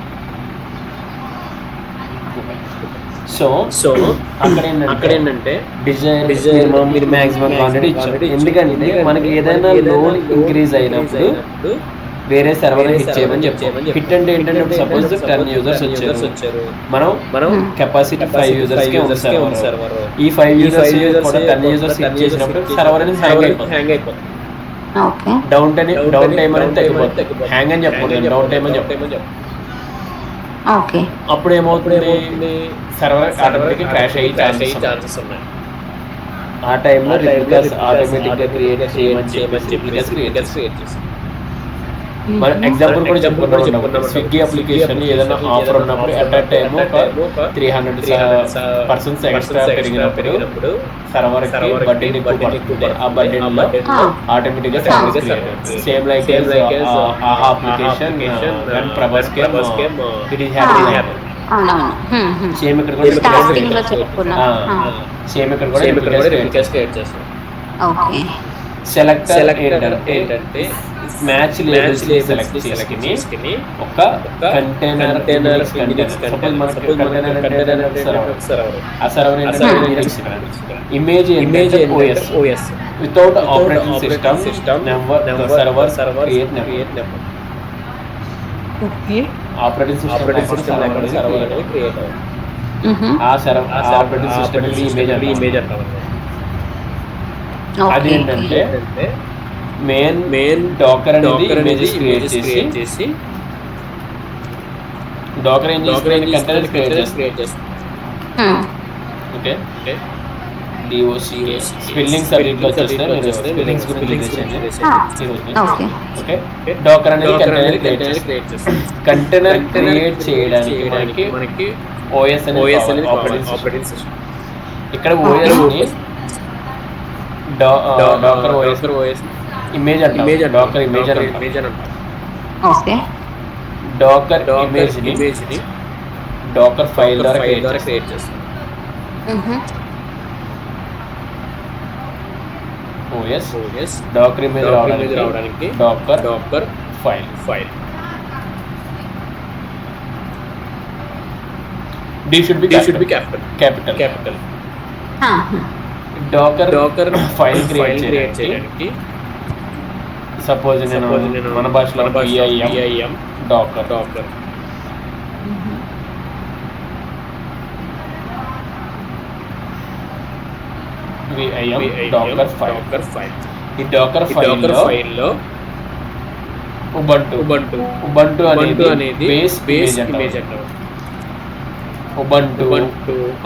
సో అక్కడ ఏంటంటే డిజైర్ మీరు మాక్సిమం క్వాంటిటీ ఇచ్చారు. ఎందుకంటే మనకి ఏదైనా లోడ్ ఇంక్రీజ్ అయినప్పుడు వేరే సర్వర్ హిట్ చేయమని చెప్తాం. హిట్ అంటే ఏంటంటే సపోజ్ 10 users వచ్చారు, మనం కెపాసిటీ 5 users కే ఉంది సర్వర్. ఈ 5 users కూడా 10 users హిట్ చేసినప్పుడు సర్వర్ అనేది హ్యాంగ్ అయిపోతుంది. డౌన్ టైం అనేది తగ్గిపోతుంది. హ్యాంగ్ అని చెప్పకూడదు, డౌన్ టైం అని చెప్పాలి. అప్పుడు ఏమవుతుంది, సర్వర్ ఆటోమేటిక్గా క్రాష్ అయ్యి ఛాన్సెస్ ఉన్నాయి. ఆ టైంలో రిప్లికాస్ ఆటోమేటిక్గా క్రియేట్ చేయమని రిప్లికాస్ క్రియేట్ చేసి మన ఎగ్జాంపుల్ కూడా చెప్పుకున్నాం. స్విగ్గీ అప్లికేషన్ ఏదైనా ఆఫర్ ఉన్నప్పుడు అట్ అ టైమ్ 300% ఎక్స్ట్రా పెరిగినప్పుడు సర్వర్ బడ్డీ ఆ బడ్డీలో ఆటోమేటిక్గా సేమ్ లైక్ ఆహా application Prabhas came it is happy. Same ఇక్కడ కూడా క్రియేట్ చేస్తాం. సెలెక్టర్ ఏంటంటే మ్యాచ్ లేబుల్స్ సెలెక్ట్ చేసుకుని ఒక కంటైనర్ సపోజ్ మనకి కంటైనర్ ఆ server image OS without operating system number server create number. Operating system server అనేది క్రియేట్ అవుతుంది. ఆ ఆపరేటింగ్ సిస్టమ్ ఇమేజ్ అంటాం. అదేంటంటే మెయిన్ డాకర్ అనేది ఇమేజెస్ క్రియేట్ చేసి డాకర్ ఏం చేస్తుంది కంటైనర్ క్రియేట్ చేస్తుంది. ఓకే స్పెల్లింగ్స్ అన్నింటిలో వచ్చేస్తాయి. మీరు స్పెల్లింగ్స్ గురించి ఓకే డాకర్ అనేది కంటైనర్ క్రియేట్ చేస్తుంది. కంటైనర్ క్రియేట్ చేయడానికి మనకి ఓఎస్ అనేది ఆపరేటింగ్ సిస్టమ్. ఇక్కడ OS docker OS image Dakar image అంటాం. ఓకే డాకర్ ఇమేజ్ ని డాకర్ ఫైల్ ద్వారా క్రియేట్ చేస్తాం. ఓఎస్ డాకర్ ఇమేజ్ రావడానికి docker file D should be capital. Docker file create చేయడానికి సపోజ్ నేను మన భాషలో VIM డాకర్ ఫైల్. ఈ డాకర్ ఫైల్లో ఉబంటు అనేది బేస్ ఇమేజ్ అంటారు. ఉబంటు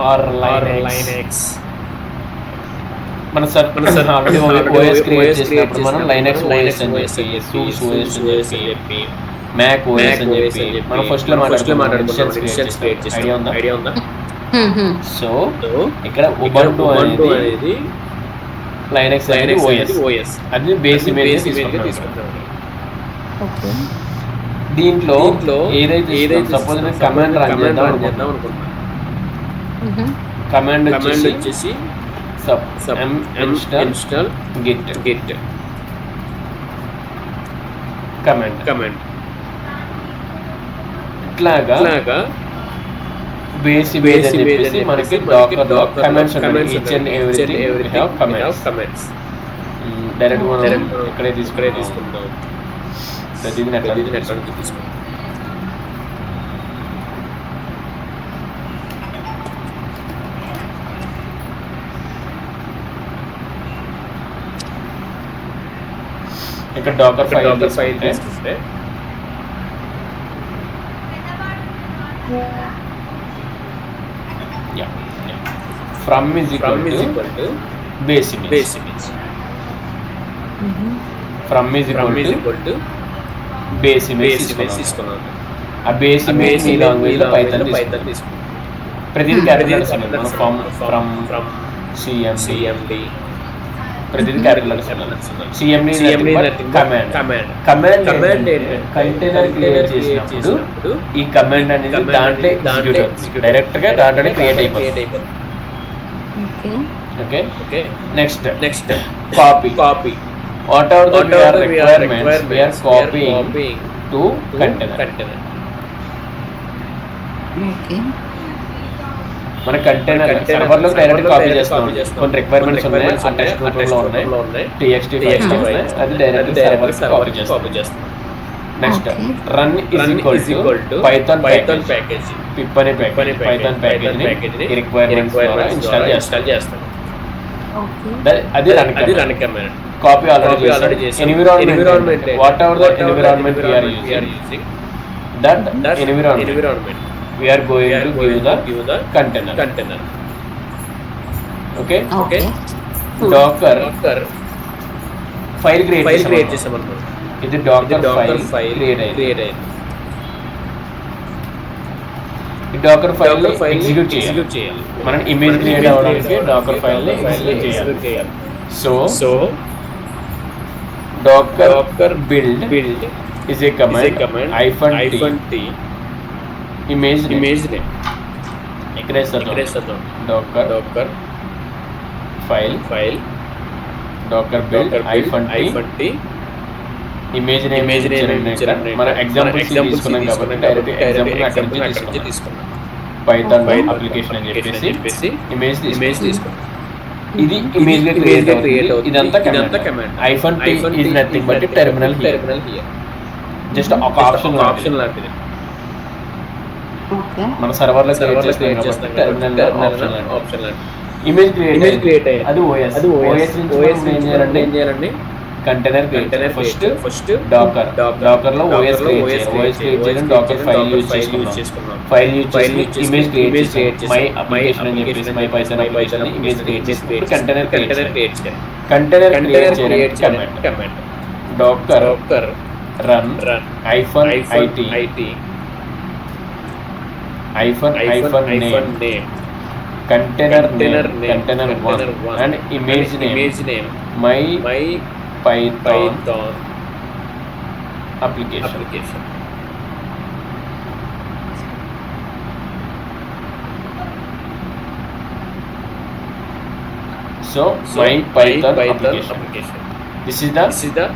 ఆర్ లైనక్స్ మన ఆల్రెడీ ఓఎస్ క్రియేట్ చేసినప్పుడు మనం లైనక్స్ ఓఎస్ అని చెప్పి సూస్ ఓఎస్ అని చెప్పి మ్యాక్ ఓఎస్ అని చెప్పి మనం ఫస్ట్ లో మాట్లాడుకున్నాం. ఐడియా ఉందా? సో ఇక్కడ ఉబంటు అనేది లైనక్స్ అనేది ఓఎస్ అది బేస్ ఇమేజ్ తీసుకుంటాం. దీంట్లో ఏదైతే సపోజ్ నేను కమాండ్ రన్ చేద్దాం అనుకుంటున్నాను. కమాండ్ వచ్చేసి ఇన్స్టాల్ గిట్ కమాండ్ ఇట్లాగా బేస్ ఇమేజ్ అని చెప్పేసి మనకి డాకర్ కమాండ్స్ ఉంటాయి. Each and everything we have commands. Direct మనం ఇక్కడే తీసుకుంటాం. ప్రతిదీ నెట్ తీసుకుంటాం. ఇక్కడ డాకర్ ఫైల్ తీసుకుంటే from is equal to base image. From is equal to base image తీసుకున్నాను. ఆ బేస్ ఇమేజ్ ఈ లాంగ్వేజ్ లో పైథాన్ తీసుకున్నాను. ప్రతిదీ క్యారెక్టర్స్ అన్నమాట. ఫ్రమ్ సిఎండి ప్రతిదీ క్యారెక్టర్స్ అన్నమాట. సిఎండి కమాండ్ కంటైనర్ క్రియేట్ చేసినప్పుడు ఈ కమాండ్ అనేది దాంట్లో ఎగ్జిక్యూట్ అవుతుంది. డైరెక్ట్ గా దాంట్లోనే క్రియేట్ అయిపోతుంది. Okay next copy whatever the requirements we are copying to container. Okay మన కంటైనర్ సర్వర్ లో డైరెక్ట్ కాపీ చేస్తాం. కొన్ని రిక్వైర్మెంట్స్ ఉన్నాయి, ఆ టెక్స్ట్ రూపంలో ఉన్నాయి, txt ఫైల్స్ ఉన్నాయి, అది డైరెక్ట్ సర్వర్ కి కాపీ చేస్తాం. Next run is equal to Python package pip అనే పైథాన్ ప్యాకేజ్ ని రిక్వైర్మెంట్స్ ద్వారా ఇన్స్టాల్ చేస్తాం. అది రన్ కమాండ్. Copy already చేసాం. Environment whatever the environment we are using that environment we are going to give the container. Okay Docker file create చేసాం అనుకో. ఇది Docker file create అయ్యింది. ఈ Docker file ని ఎగ్జిక్యూట్ చేయాలి. మనం ఇమేజ్ క్రియేట్ అవ్వడానికి Docker file ని ఎగ్జిక్యూట్ చేయాలి. So Docker build is a command -t image name. Erase Docker file Docker build -t image name. మన ఎగ్జాంపుల్స్ తీసుకున్నాం కాబట్టి డైరెక్ట్ ఎగ్జాంపుల్ అక్కడ నుంచి తీసుకున్నాం. పైథాన్ అప్లికేషన్ అని చెప్పేసి ఇమేజ్ తీసుకున్నాం. ఇది ఇమేజ్ గా క్రియేట్ అవుతుంది. ఇదంతా command. -t is nothing but terminal here. Just ఒక ఆప్షన్ లాంటిది. ఓకే. మన సర్వర్లో క్రియేట్ చేస్తాం టెర్మినల్ ఆప్షన్ ఇమేజ్ క్రియేట్ అయ్యింది అది ఓఎస్ నుంచి మనం ఏం చేయాలండి కంటైనర్ క్రియేట్ ఫస్ట్ డాకర్ లో ఓఎస్ క్రియేట్ చేయడం డాకర్ ఫైల్ యూజ్ చేసుకున్నాం ఫైల్ యూజ్ చేసి ఇమేజ్ క్రియేట్ చేసి మై అప్లికేషన్ అని చెప్పేసి my Python application image create చేసి కంటైనర్ క్రియేట్ చేయాలి కంటైనర్ క్రియేట్ చేయడానికి command docker run -it -hyphen name container name 1 and image name my python application. So my python application. This is the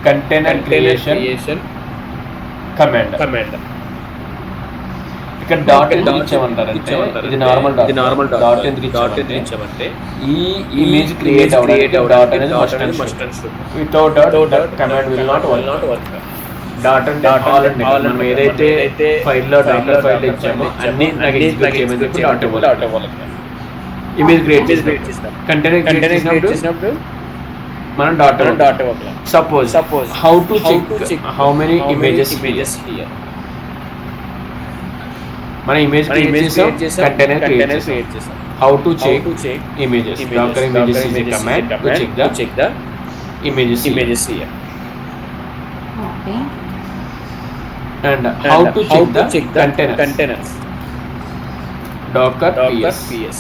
container creation command. ఇక్కడ dot ఎందుకు ఇచ్చామంటారంటే ఇది normal dot ఎందుకు ఇచ్చామంటే ఈ image create అవ్వడానికి dot అనేది must without dot command will not work dot అంటే all అండి మనం ఏదైతే ఫైల్లో డాటర్ ఫైల్ ఇచ్చామో అన్ని నాకు ఎగ్జిక్యూట్ చేయమని చెప్పి డాట్ ఇవ్వాలి ఇమేజ్ క్రియేట్ చేస్తాం కంటైనర్ క్రియేట్ చేసినప్పుడు మనం డాట్ ఇవ్వాలి suppose how to check how many images here మన ఇమేజ్ క్రియేట్ చేసాం కంటైనర్ క్రియేట్ చేసాం how to check images docker images is a command to check the images here okay. and how to check the containers docker ps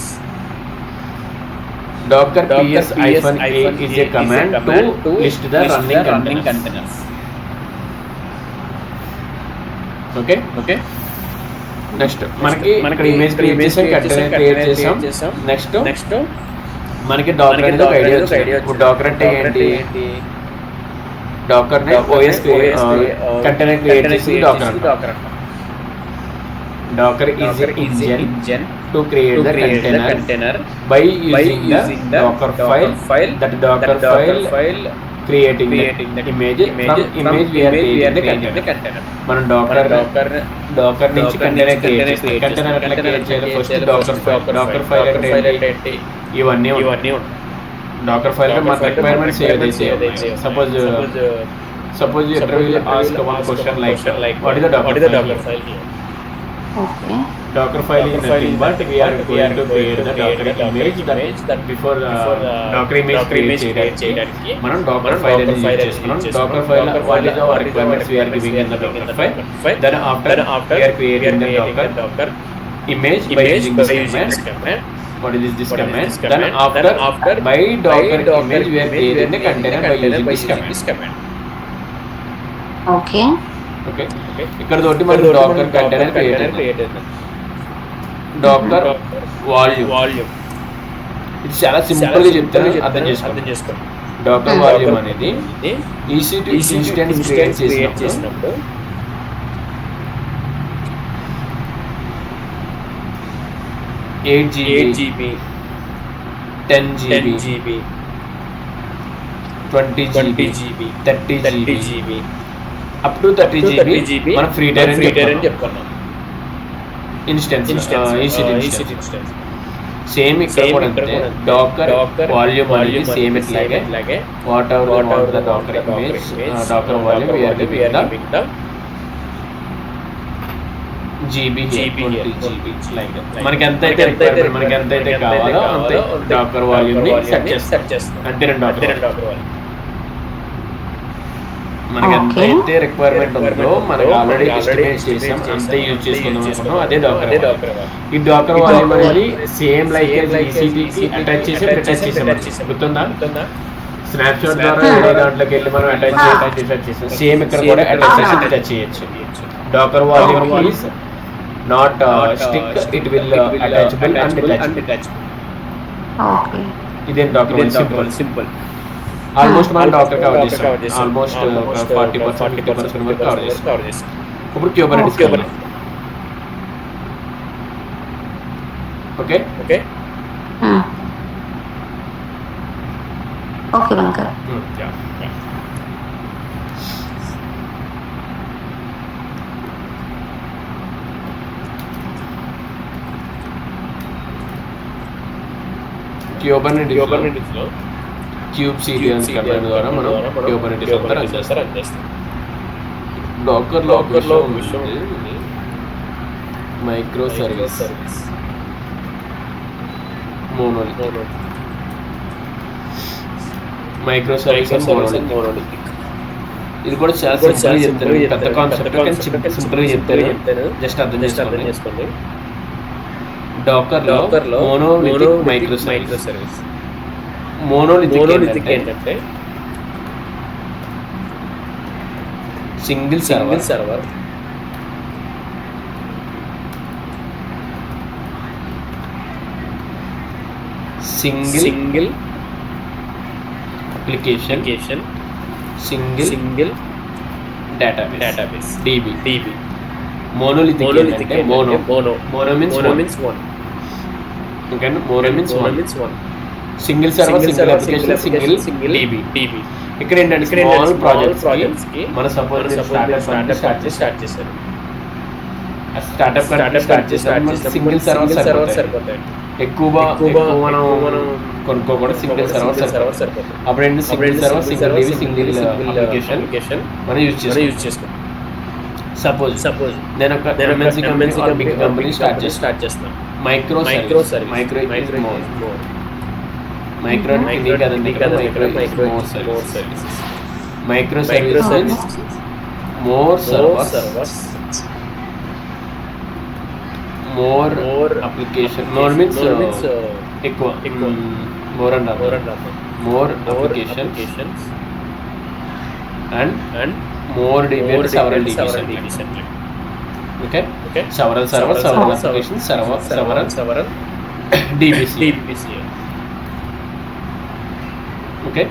docker ps -a is a command to list the running containers. okay next మనకి image create చేసాం container create చేసాం next మనకి Dakar అనేది ఒక idea వచ్చింది. ఇప్పుడు Dakar అంటే ఏంటి డాకర్ ని ఓఎస్ కంటైనర్ క్రియేట్ చేసి docker is engine to create the container by using the docker file that docker file creating the image from image we are creating the container మనం docker నుంచి container create చేస్తాం container ఎట్లా create చేయాలి first docker file అంటే ఇవన్నీ docker file లో మన requirements ఏదైతే suppose interview ask one question like what is the docker file okay. Docker file is nothing but we are going to create the Docker image that before Docker image create చేయడానికి మనం Docker file అనేది use చేస్తున్నాం. Docker file what is our requirements we are giving in the Docker file. Then after we are creating the Docker image by using this command. What is this command? Then after by Docker image we are creating the container by using this command. Okay. ఇక్కడ తోటి మనం Docker container create docker volume ఇది చాలా simple గా చెప్తాను అర్థం చేసుకోండి. Dakar volume అనేది EC2 ఇన్స్టెన్స్ క్రియేట్ చేసినప్పుడు 8GB 10GB 20GB 30GB up to 30GB మనం ఫ్రీ టైం అని చెప్పుకున్నాం. ఇన్స్టెన్స్ EC2 ఇన్స్టెన్స్ సేమ్ ఇక్కడ కూడా అంతే డాకర్ వాల్యూమ్ అనేది సేమ్ ఇట్లాగే whatever the docker image docker volume we are giving the GB 20GB like మనకి ఎంత అయితే రిక్వైర్మెంట్ మనకి ఎంత అయితే కావాలో అంతే డాకర్ వాల్యూమ్ ని సెట్ చేస్తాం అంటే డాకర్ వాల్యూమ్ మనకి ఎంత అయితే రిక్వైర్మెంట్ ఉందో మనకి ఆల్రెడీ ఎస్టిమేట్ చేసాం అంతే యూజ్ చేసుకుందాం అనుకున్నాం అదే డాకర్ ఈ డాకర్ వాల్యూమ్ అనేది సేమ్ లైక్ EC2 కి అటాచ్ చేసాం గుర్తుందా స్నాప్ షాట్ ద్వారా దాంట్లోకి వెళ్ళి మనం అటాచ్ చేసాం సేమ్ ఇక్కడ కూడా అటాచ్ చేయొచ్చు. Docker volume is not stick it will attachable and detachable. Okay. ఇదే డాకర్ సింపుల్ ఆల్మోస్ట్ మనం డాకర్ కవర్ చేస్తాం ఆల్మోస్ట్ 40% వరకు కవర్ చేస్తాం. ఇప్పుడు క్యూబర్నెటిస్ ఓకే ఓకే వెంకర్. Kubernetes లో క్యూబ్ సిడిఎన్ కమాండ్ ద్వారా మనం Kubernetes అంతా రన్ చేస్తాం. డాకర్ లో ఒక విషయం ఉంది, micro service monolithic. Micro service and monolithic ఇది కూడా చాలా సింపుల్ చెప్తారు, పెద్ద కాన్సెప్ట్ కానీ సింపుల్ గా చెప్తారు, జస్ట్ అర్థం చేసుకోండి. డాకర్ లో మోనోలిథిక్ మైక్రో సర్వీస్. మోనోలిథిక్ ఏంటంటే single server single application single database DB. Monolithic అంటే mono means one. Okay, mono means one. Single server, single application, single DB. ఇక్కడ ఏంటంటే స్మాల్ ప్రాజెక్ట్స్ కి మన సపోజ్ స్టార్ట్ చేశారు. స్టార్ట్ చేసినప్పుడు single server సరిపోతాయి. ఎక్కువ మనం కొనుక్కోకూడదు, సింగిల్ సర్వర్ సరిపోతుంది. అప్పుడు ఏంటి single server, single DB, single application మనం యూజ్ చేసుకోం. సపోజ్ నేను ఒక MNC company big company start చేస్తాను. Micro service more servers more application. Means ఎక్కువ more applications and more several DBs. Okay, several applications, several DBs. Okay,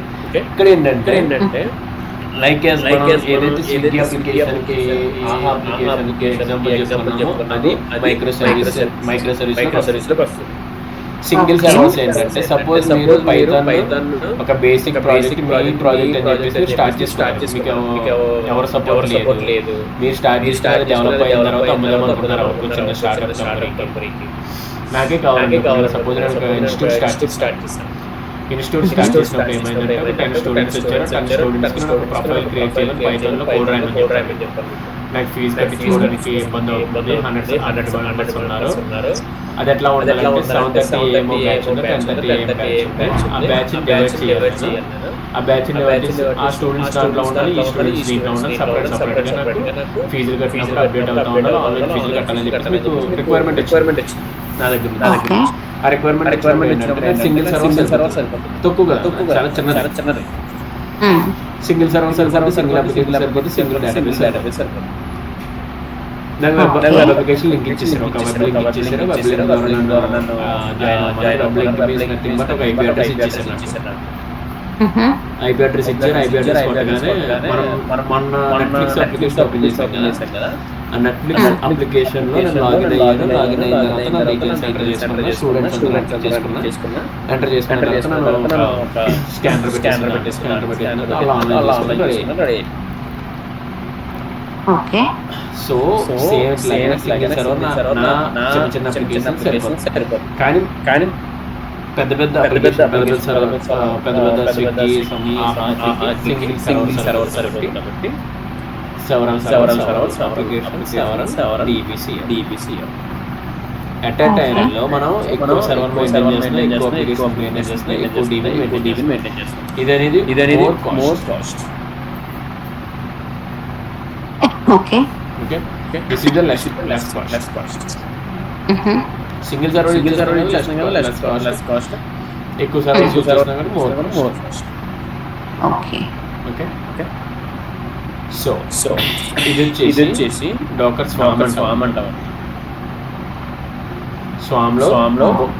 ఇక్కడ ఏంటంటే like ఏదైతే Swiggy application కి ఆహా అప్లికేషన్ కి ఎగ్జాంపుల్ చెప్పుకున్నామో అది మైక్రో సర్వీస్ లో వస్తుంది. సింగిల్ సర్వీస్ ఏంటంటే సపోజ్ మీరు పైథాన్ ఒక బేసిక్ ప్రాజెక్ట్ అని చెప్పేసి స్టార్ట్ చేసి మీకు ఎవరు సపోర్ట్ లేదు, మీరు స్టార్ట్ చేసి డెవలప్ అయిన తర్వాత అమ్ముదాం అనుకుంటున్నారు చిన్న స్టార్ట్అప్ కంపెనీకి. నాకే కావాలి సపోజ్ నేను ఒక ఇన్స్టిట్యూట్ స్టార్ట్ చేస్తాను. ఇన్స్టిట్యూట్ స్టార్ట్ చేసినప్పుడు ఏమైందంటే ఒక 10 స్టూడెంట్స్ వచ్చారు. 10 స్టూడెంట్స్కి ఒక ప్రొఫైల్ క్రియేట్ చేయాలి, పైథాన్లో కోడ్ రాయమని చెప్పాను. నాకు ఫీజు కట్టించుకోవడానికి ఇబ్బంది అవుతుంది. 100 ఉన్నారు. అది ఎట్లా ఉండాలంటే 7:30 AM బ్యాచ్ ఉంది, 10:30 AM బ్యాచ్. ఆ బ్యాచ్ డివైడ్ చేయాలి. ఆ బ్యాచ్ డివైడ్ చేసి ఆ స్టూడెంట్స్ దాంట్లో ఉండాలి, ఈ స్టూడెంట్స్ దీంట్లో ఉండాలి. సపరేట్గా నాకు ఫీజులు కట్టినప్పుడు అప్డేట్ అవుతూ ఉండాలి. ఆన్లైన్ ఫీజులు కట్టాలని చెప్పేసి మీకు రిక్వైర్మెంట్ వచ్చింది నా దగ్గర. ఆ రిక్వైర్మెంట్ ఏంటంటే సింగిల్ సర్వర్ సరిపోతుంది. తక్కువ చాలా చిన్నది. సింగిల్ సర్వర్ సరిపోతుంది, సింగిల్ అప్లికేషన్ సరిపోతుంది, సింగిల్ డేటాబేస్ సరిపోతుంది. వెబ్ అప్లికేషన్ లింక్ ఇచ్చేసారు, ఒక వెబ్ లింక్ ఇచ్చేసారు. వెబ్ లింక్ ఒక IP అడ్రస్ ఇచ్చేసారు. IP అడ్రస్ ఇచ్చారు. IP అడ్రస్ కొట్టగానే మనం నెట్ఫ్లిక్స్ అప్లికేషన్ ఓపెన్ చేసాం కదా, ఆ నెట్ఫ్లిక్స్ అప్లికేషన్ లో నేను లాగిన్ అయిన తర్వాత నా డీటెయిల్స్ ఎంటర్ చేసుకున్నా, స్టూడెంట్స్ ఎంటర్ చేసుకున్న తర్వాత నేను ఒక స్కానర్ పెట్టేసి అలా online ready. Okay, so same single server నా చిన్న అప్లికేషన్ సరిపోతుంది. కానీ పెద్ద స్విగ్గీ సింగిల్ సర్వర్ సరిపోతుంది. కాబట్టి several application DBC at a టైంలో మనం ఎక్కువ సర్వర్ మెయింటైన్ చేస్తున్నాం, ఎక్కువ అప్లికేషన్ మెయింటైన్ చేస్తున్నాం, ఎక్కువ DB మెయింటైన్ చేస్తున్నాం. ఇది అనేది more cost. Okay, this is the less cost. Single server less cost, ఎక్కువ server more cost. Okay, so ఇది వచ్చేసి డాకర్ స్వామ్ అంటాం. స్వామ్లో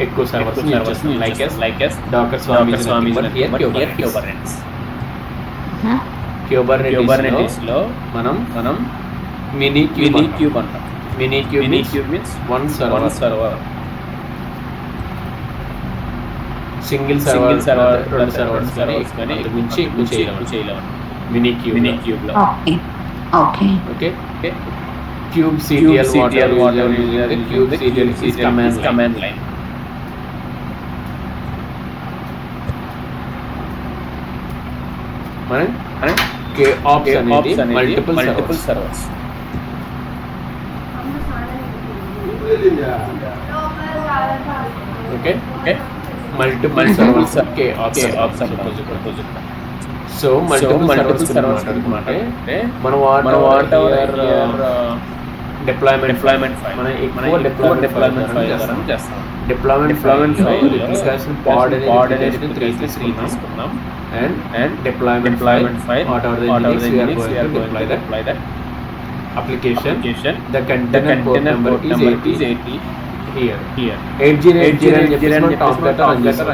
ఎక్కువ సర్వర్స్ చేస్తాం. లైక్ డాకర్ స్వామ్ Kubernetes లో మనం మినీ క్యూబ్ అంటాం. Mini cube means one server. Single server 2 servers కానీ మించి ఎక్కువ చేయలేము మినీ క్యూబ్ లో. Okay, cube CTL cube CTL command line. మన KOps అనేది multiple servers. Okay multiple servers KOps so multiple servers అంటే మనం డిప్లాయ్మెంట్ ఫైల్ మన ఎక్కువ డిప్లాయ్మెంట్ ఫైల్ చేస్తాం. డిప్లాయ్మెంట్ ఫైల్ రిప్లికేషన్ పాడ్ అనేది 3 తీసుకున్నాం and deployment file what are the engineers we are going to deploy that application. The container port number is 80 here 8080 అని చెప్పేసి మనం Tomcat రన్ చేస్తాం.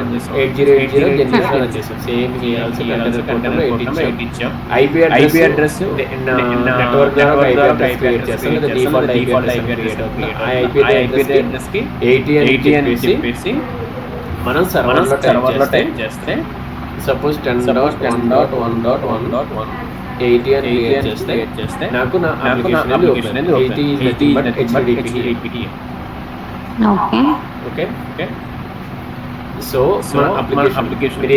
8080 జనరేషన్ రన్ చేస్తాం. Same here also container port number 80 ఇచ్చాం. IP address network ద్వారా IP address create చేస్తాం. లేదా default IP address create అవుతుంది. ఆ IP అడ్రస్ కి 80 అని చెప్పేసి మనం సర్వర్లో టైప్ చేస్తే సపోజ్ 10.1.1.1 80 అని క్రియేట్ చేస్తే నాకు నా అప్లికేషన్ అనేది open. 80 is nothing but HTTP. Okay so మన అప్లికేషన్ మీరు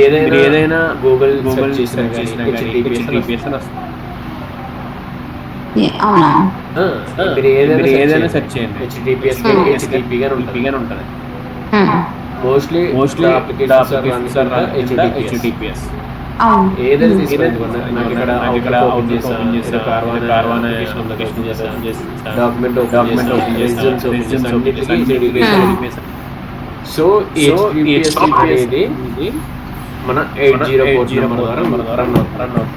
ఏదైనా గూగుల్ సెర్చ్ చేసినా HTTPS అని వస్తుంది. మీరు ఏదైనా సెర్చ్ చేయండి HTTPS HTTP గానే ఉంటుంది. Mostly applications are run HTTPS. ఏదైనా తీసుకోండి. నాకు ఇక్కడ ఓపెన్ చేస్తాను. కార్వానా అప్లికేషన్ చేస్తాను. డాక్యుమెంట్ ఓపెన్ చేస్తాను. సో HTTPS అనేది మన 80 పోర్ట్ నెంబర్ ద్వారా రన్ అవుతుంది.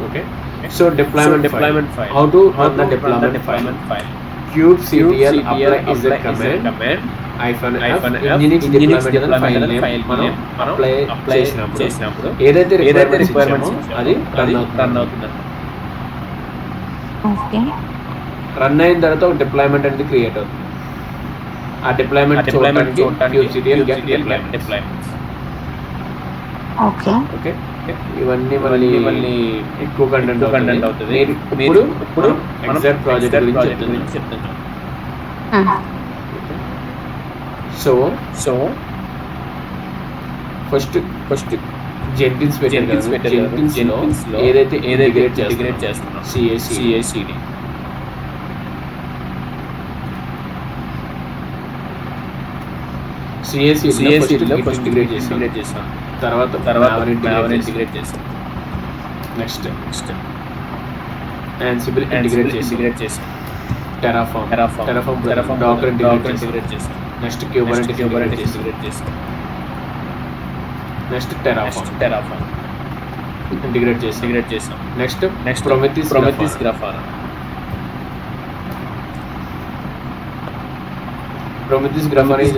Okay so deployment file how to run the deployment file. kubectl apply is a command -f nginx deployment file name మనం అప్లై చేసినప్పుడు ఏదైతే రిక్వైర్మెంట్స్ అది రన్ అవుతుంది. రన్ అయిన తర్వాత ఒక డిప్లాయ్మెంట్ అనేది క్రియేట్ అవుతుంది. ఆ డిప్లాయ్మెంట్ చూడడానికి kubectl get deployment. ఓకే ఇవన్నీ మళ్ళీ ఎక్కువ కంటెంట్ అవుతుంది. ఇప్పుడు ఎగ్జాక్ట్ ప్రాజెక్ట్ గురించి చెప్తాను. సో ఫస్ట్ జెంకిన్స్ లో ఏదైతే ఇంటిగ్రేట్ చేస్తున్నాం CI/CD లో ఫస్ట్ ఇంటిగ్రేట్ చేస్తాం. తర్వాత ఇంటిగ్రేట్ చేస్తాం. నెక్స్ట్ Ansible ఇంటిగ్రేట్ చేస్తాం. Terraform Docker ఇంటిగ్రేట్ చేస్తాం. నెక్స్ట్ Kubernetes ఇంటిగ్రేట్ చేస్తాం. నెక్స్ట్ Terraform ఇంటిగ్రేట్ చేస్తాం. Next Prometheus Grafana is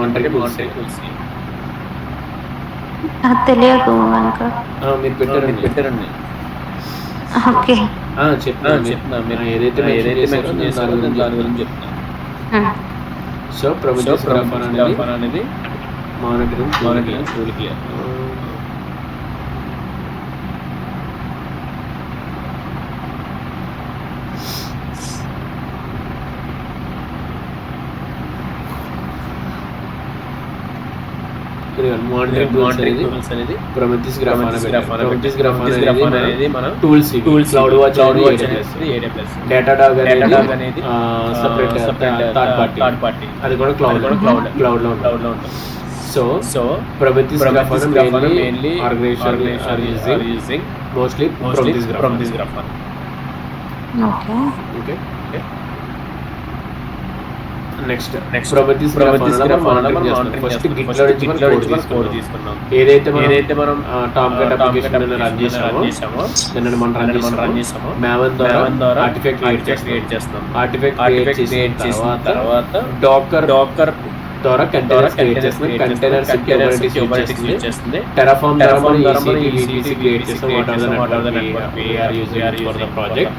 monitoring tools. తెలియదు మీరు పెట్టారండి. ఓకే చెప్తున్నా మీరు ఏదైతే మెన్షన్ చేశారో దాని గురించి చెప్తున్నా. సో Prometheus Grafana అనేది మానిటరింగ్ టూల్. Prometheus Grafana అనేది మన టూల్స్ క్లౌడ్ వాచ్ డేటాడాగ్ అనేది సెపరేట్ థర్డ్ పార్టీ అది కూడా క్లౌడ్ లో ఉంటుంది. So Prometheus Grafana mainly organizations are using mostly Prometheus Grafana. Okay. Next Prometheus Grafana first Git లో నుంచి కోడ్ తీసుకున్నాం. ఏదైతే మనం Tomcat అప్లికేషన్ రన్ చేసామో దాన్ని మనం రన్ చేసామో Maven ద్వారా ఆర్టిఫాక్ట్ క్రియేట్ చేస్తాం. ఆర్టిఫాక్ట్ క్రియేట్ చేసిన తర్వాత Docker ద్వారా కంటైనర్స్ క్రియేట్ చేస్తాం. కంటైనర్స్ Kubernetes యూజ్ చేస్తుంది. Terraform ద్వారా మనం EC క్రియేట్ చేస్తాం. What are the network we are using for the project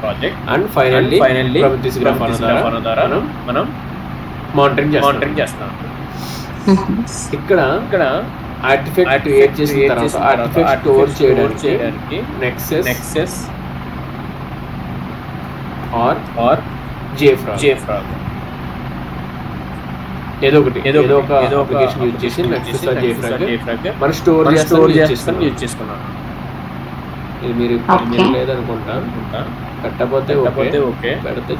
and finally Prometheus Grafana ద్వారా మనం మానిటరింగ్ చేస్తాం. ఇక్కడ ఆర్టిఫాక్ట్ క్రియేట్ చేసిన తర్వాత ఆర్టిఫాక్ట్ స్టోర్ చేయడానికి నెక్సస్ ఆర్ JFrog ఏదో ఒక అప్లికేషన్ యూజ్ చేసి నెక్సస్ ఆర్ JFrog మనం స్టోర్ చేసుకున్నాం. ఇది మీరు Okay. లేదనుకుంటా. పెట్టకపోతే ఓకే, పెడితే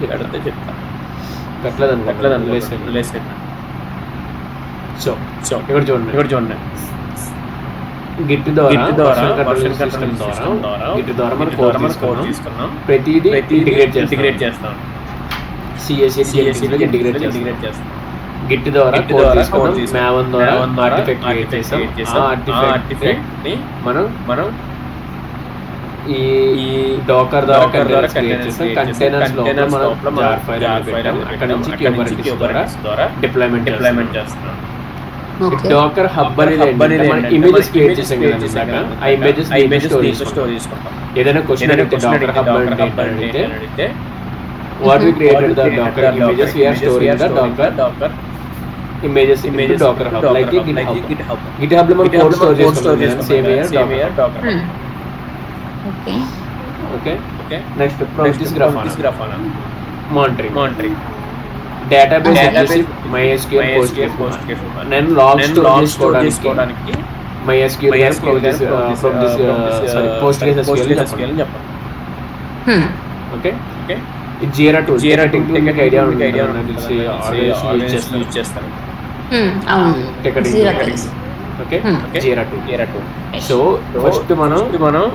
చెప్తా. పెట్టలేదనుకుంటా. సో ఇక్కడ చూడండి. గిట్ ద్వారా వర్షన్ కంట్రోల్ ద్వారా గిట్ ద్వారా మనం కోడ్ తీసుకున్నాం. ప్రతిదీ ఇంటిగ్రేట్ చేస్తాం. CACD లో ఇంటిగ్రేట్ చేస్తాం. గిట్ ద్వారా కోడ్ తీసుకున్నాం. Maven ద్వారా ఆర్టిఫాక్ట్ క్రియేట్ చేసాం. ఆ ఆర్టిఫాక్ట్ ని మనం ఈ డాకర్ ద్వారా క్రియేట్ చేసాం. కంటైనర్స్ లోపల మనం జార్ ఫైల్ పెట్టాం. అక్కడ నుంచి Kubernetes ద్వారా డిప్లాయ్మెంట్ చేస్తున్నాం. డాకర్ హబ్ అనేది మనం ఇమేజెస్ క్రియేట్ చేసాం కదా. ఆ ఇమేజెస్ స్టోర్ చేసుకుంటాం. ఏదైనా క్వశ్చన్ అడిగితే డాకర్ హబ్ అంటే what we created the Docker images we are storing the Docker images Docker Hub like GitHub లో మనం కోడ్ స్టోర్ చేసుకుంటాం. Same here Docker. Okay next Prometheus Grafana monitoring database వచ్చేసి MySQL PostgreSQL. నేను logs store చేసుకోవడానికి MySQL PostgreSQL చెప్పండి. Okay Jira tool మీకు idea ఉంటుంది. Use చేస్తాను. Okay Jira tool. So first మనం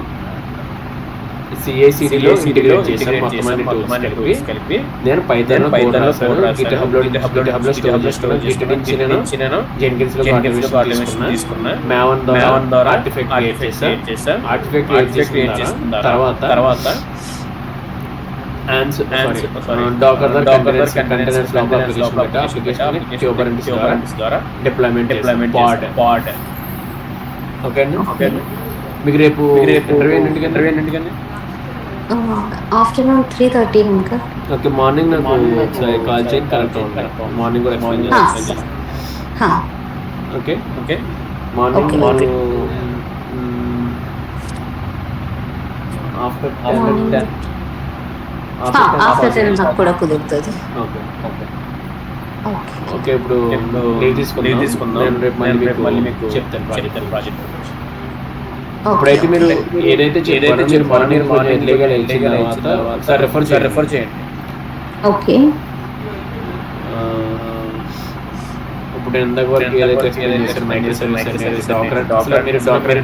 CACD లో ఇంటిగ్రేట్ చేసాం. మొత్తం అన్ని టూల్స్ కలిపి నేను పైథాన్ లో కోడ్ రాసాను. గిట్హబ్ లో స్టోర్ చేసుకున్నాను. గిట్ నుంచి నేను జెన్కిన్స్ లో కాంట్రిబ్యూషన్ తీసుకున్నా. Maven ద్వారా ఆర్టిఫాక్ట్ క్రియేట్ చేసా. ఆర్టిఫాక్ట్ క్రియేట్ చేసిన తర్వాత డాకర్ కంటైనర్స్ లోపల అప్లికేషన్ Kubernetes ద్వారా డిప్లాయ్మెంట్ పాడ్. ఓకే మీకు రేపు ఇంటర్వ్యూ ఏంటంటే ఆఫ్టర్నూన్ 3:30 ఇంకా. ఓకే మార్నింగ్ నాకు ఒకసారి కాల్ చేయండి. కరెక్ట్ ఉంటాయి. మార్నింగ్ కూడా ఎక్స్ప్లెయిన్ చేస్తాను. ఓకే మార్నింగ్ ఆఫ్టర్ 10 నాకు కూడా కుదురుతుంది. ఓకే ఇప్పుడు లీవ్ తీసుకుందాం. నేను రేపు మళ్ళీ మీకు చెప్తాను ప్రాజెక్ట్. ఇప్పుడైతే మీరు ఏదైతే చెప్పారో మీరు మార్నింగ్ లీగల్ ఇచ్చిన తర్వాత ఒకసారి రెఫర్ చేయండి. ఓకే ఇప్పుడు ఎంతకు వరకు ఏదైతే ఎక్స్ప్లెయిన్ చేశారు మైక్రో సర్వీస్ అనేది డాకర్ మీరు డాకర్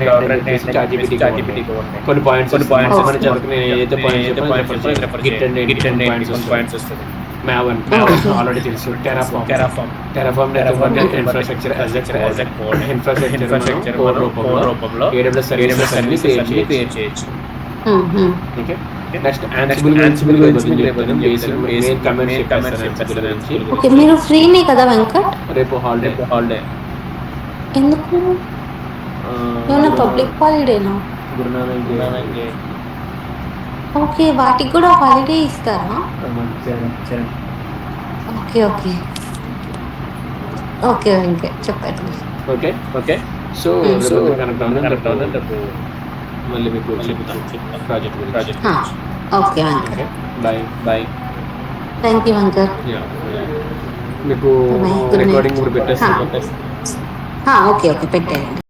ChatGPT కొన్ని పాయింట్స్ మనం చదువుకునే ఏదైతే పాయింట్స్ రెఫర్ చేయండి. గిట్ అండ్ పాయింట్స్ వస్తుంది. Maven ఆల్రెడీ తెలుసు. Terraform infrastructure as a code infrastructure code రూపంలో AWS సర్వీసెస్ అన్ని క్రియేట్ చేయొచ్చు. ఓకే నెక్స్ట్ Ansible గురించి బేసిక్ మెయిన్ కమాండ్స్ గురించి. ఓకే మీరు ఫ్రీనే కదా వెంకట్? రేపు హాలిడే. ఎందుకు? ఏమన్నా పబ్లిక్ హాలిడేనా? గురునానక్ డే. ఓకే వాటికి కూడా హాలిడే ఇస్తారా? ఓకే వెంకట్ చెప్పండి. ఓకే సో కనెక్ట్ అవుతుంది. మళ్ళీ మీకు చెప్తాను project. Okay Venkat bye. Thank you Venkat. మీకు రికార్డింగ్ కూడా పెట్టేస్తాను. ఓకే పెట్టేయండి.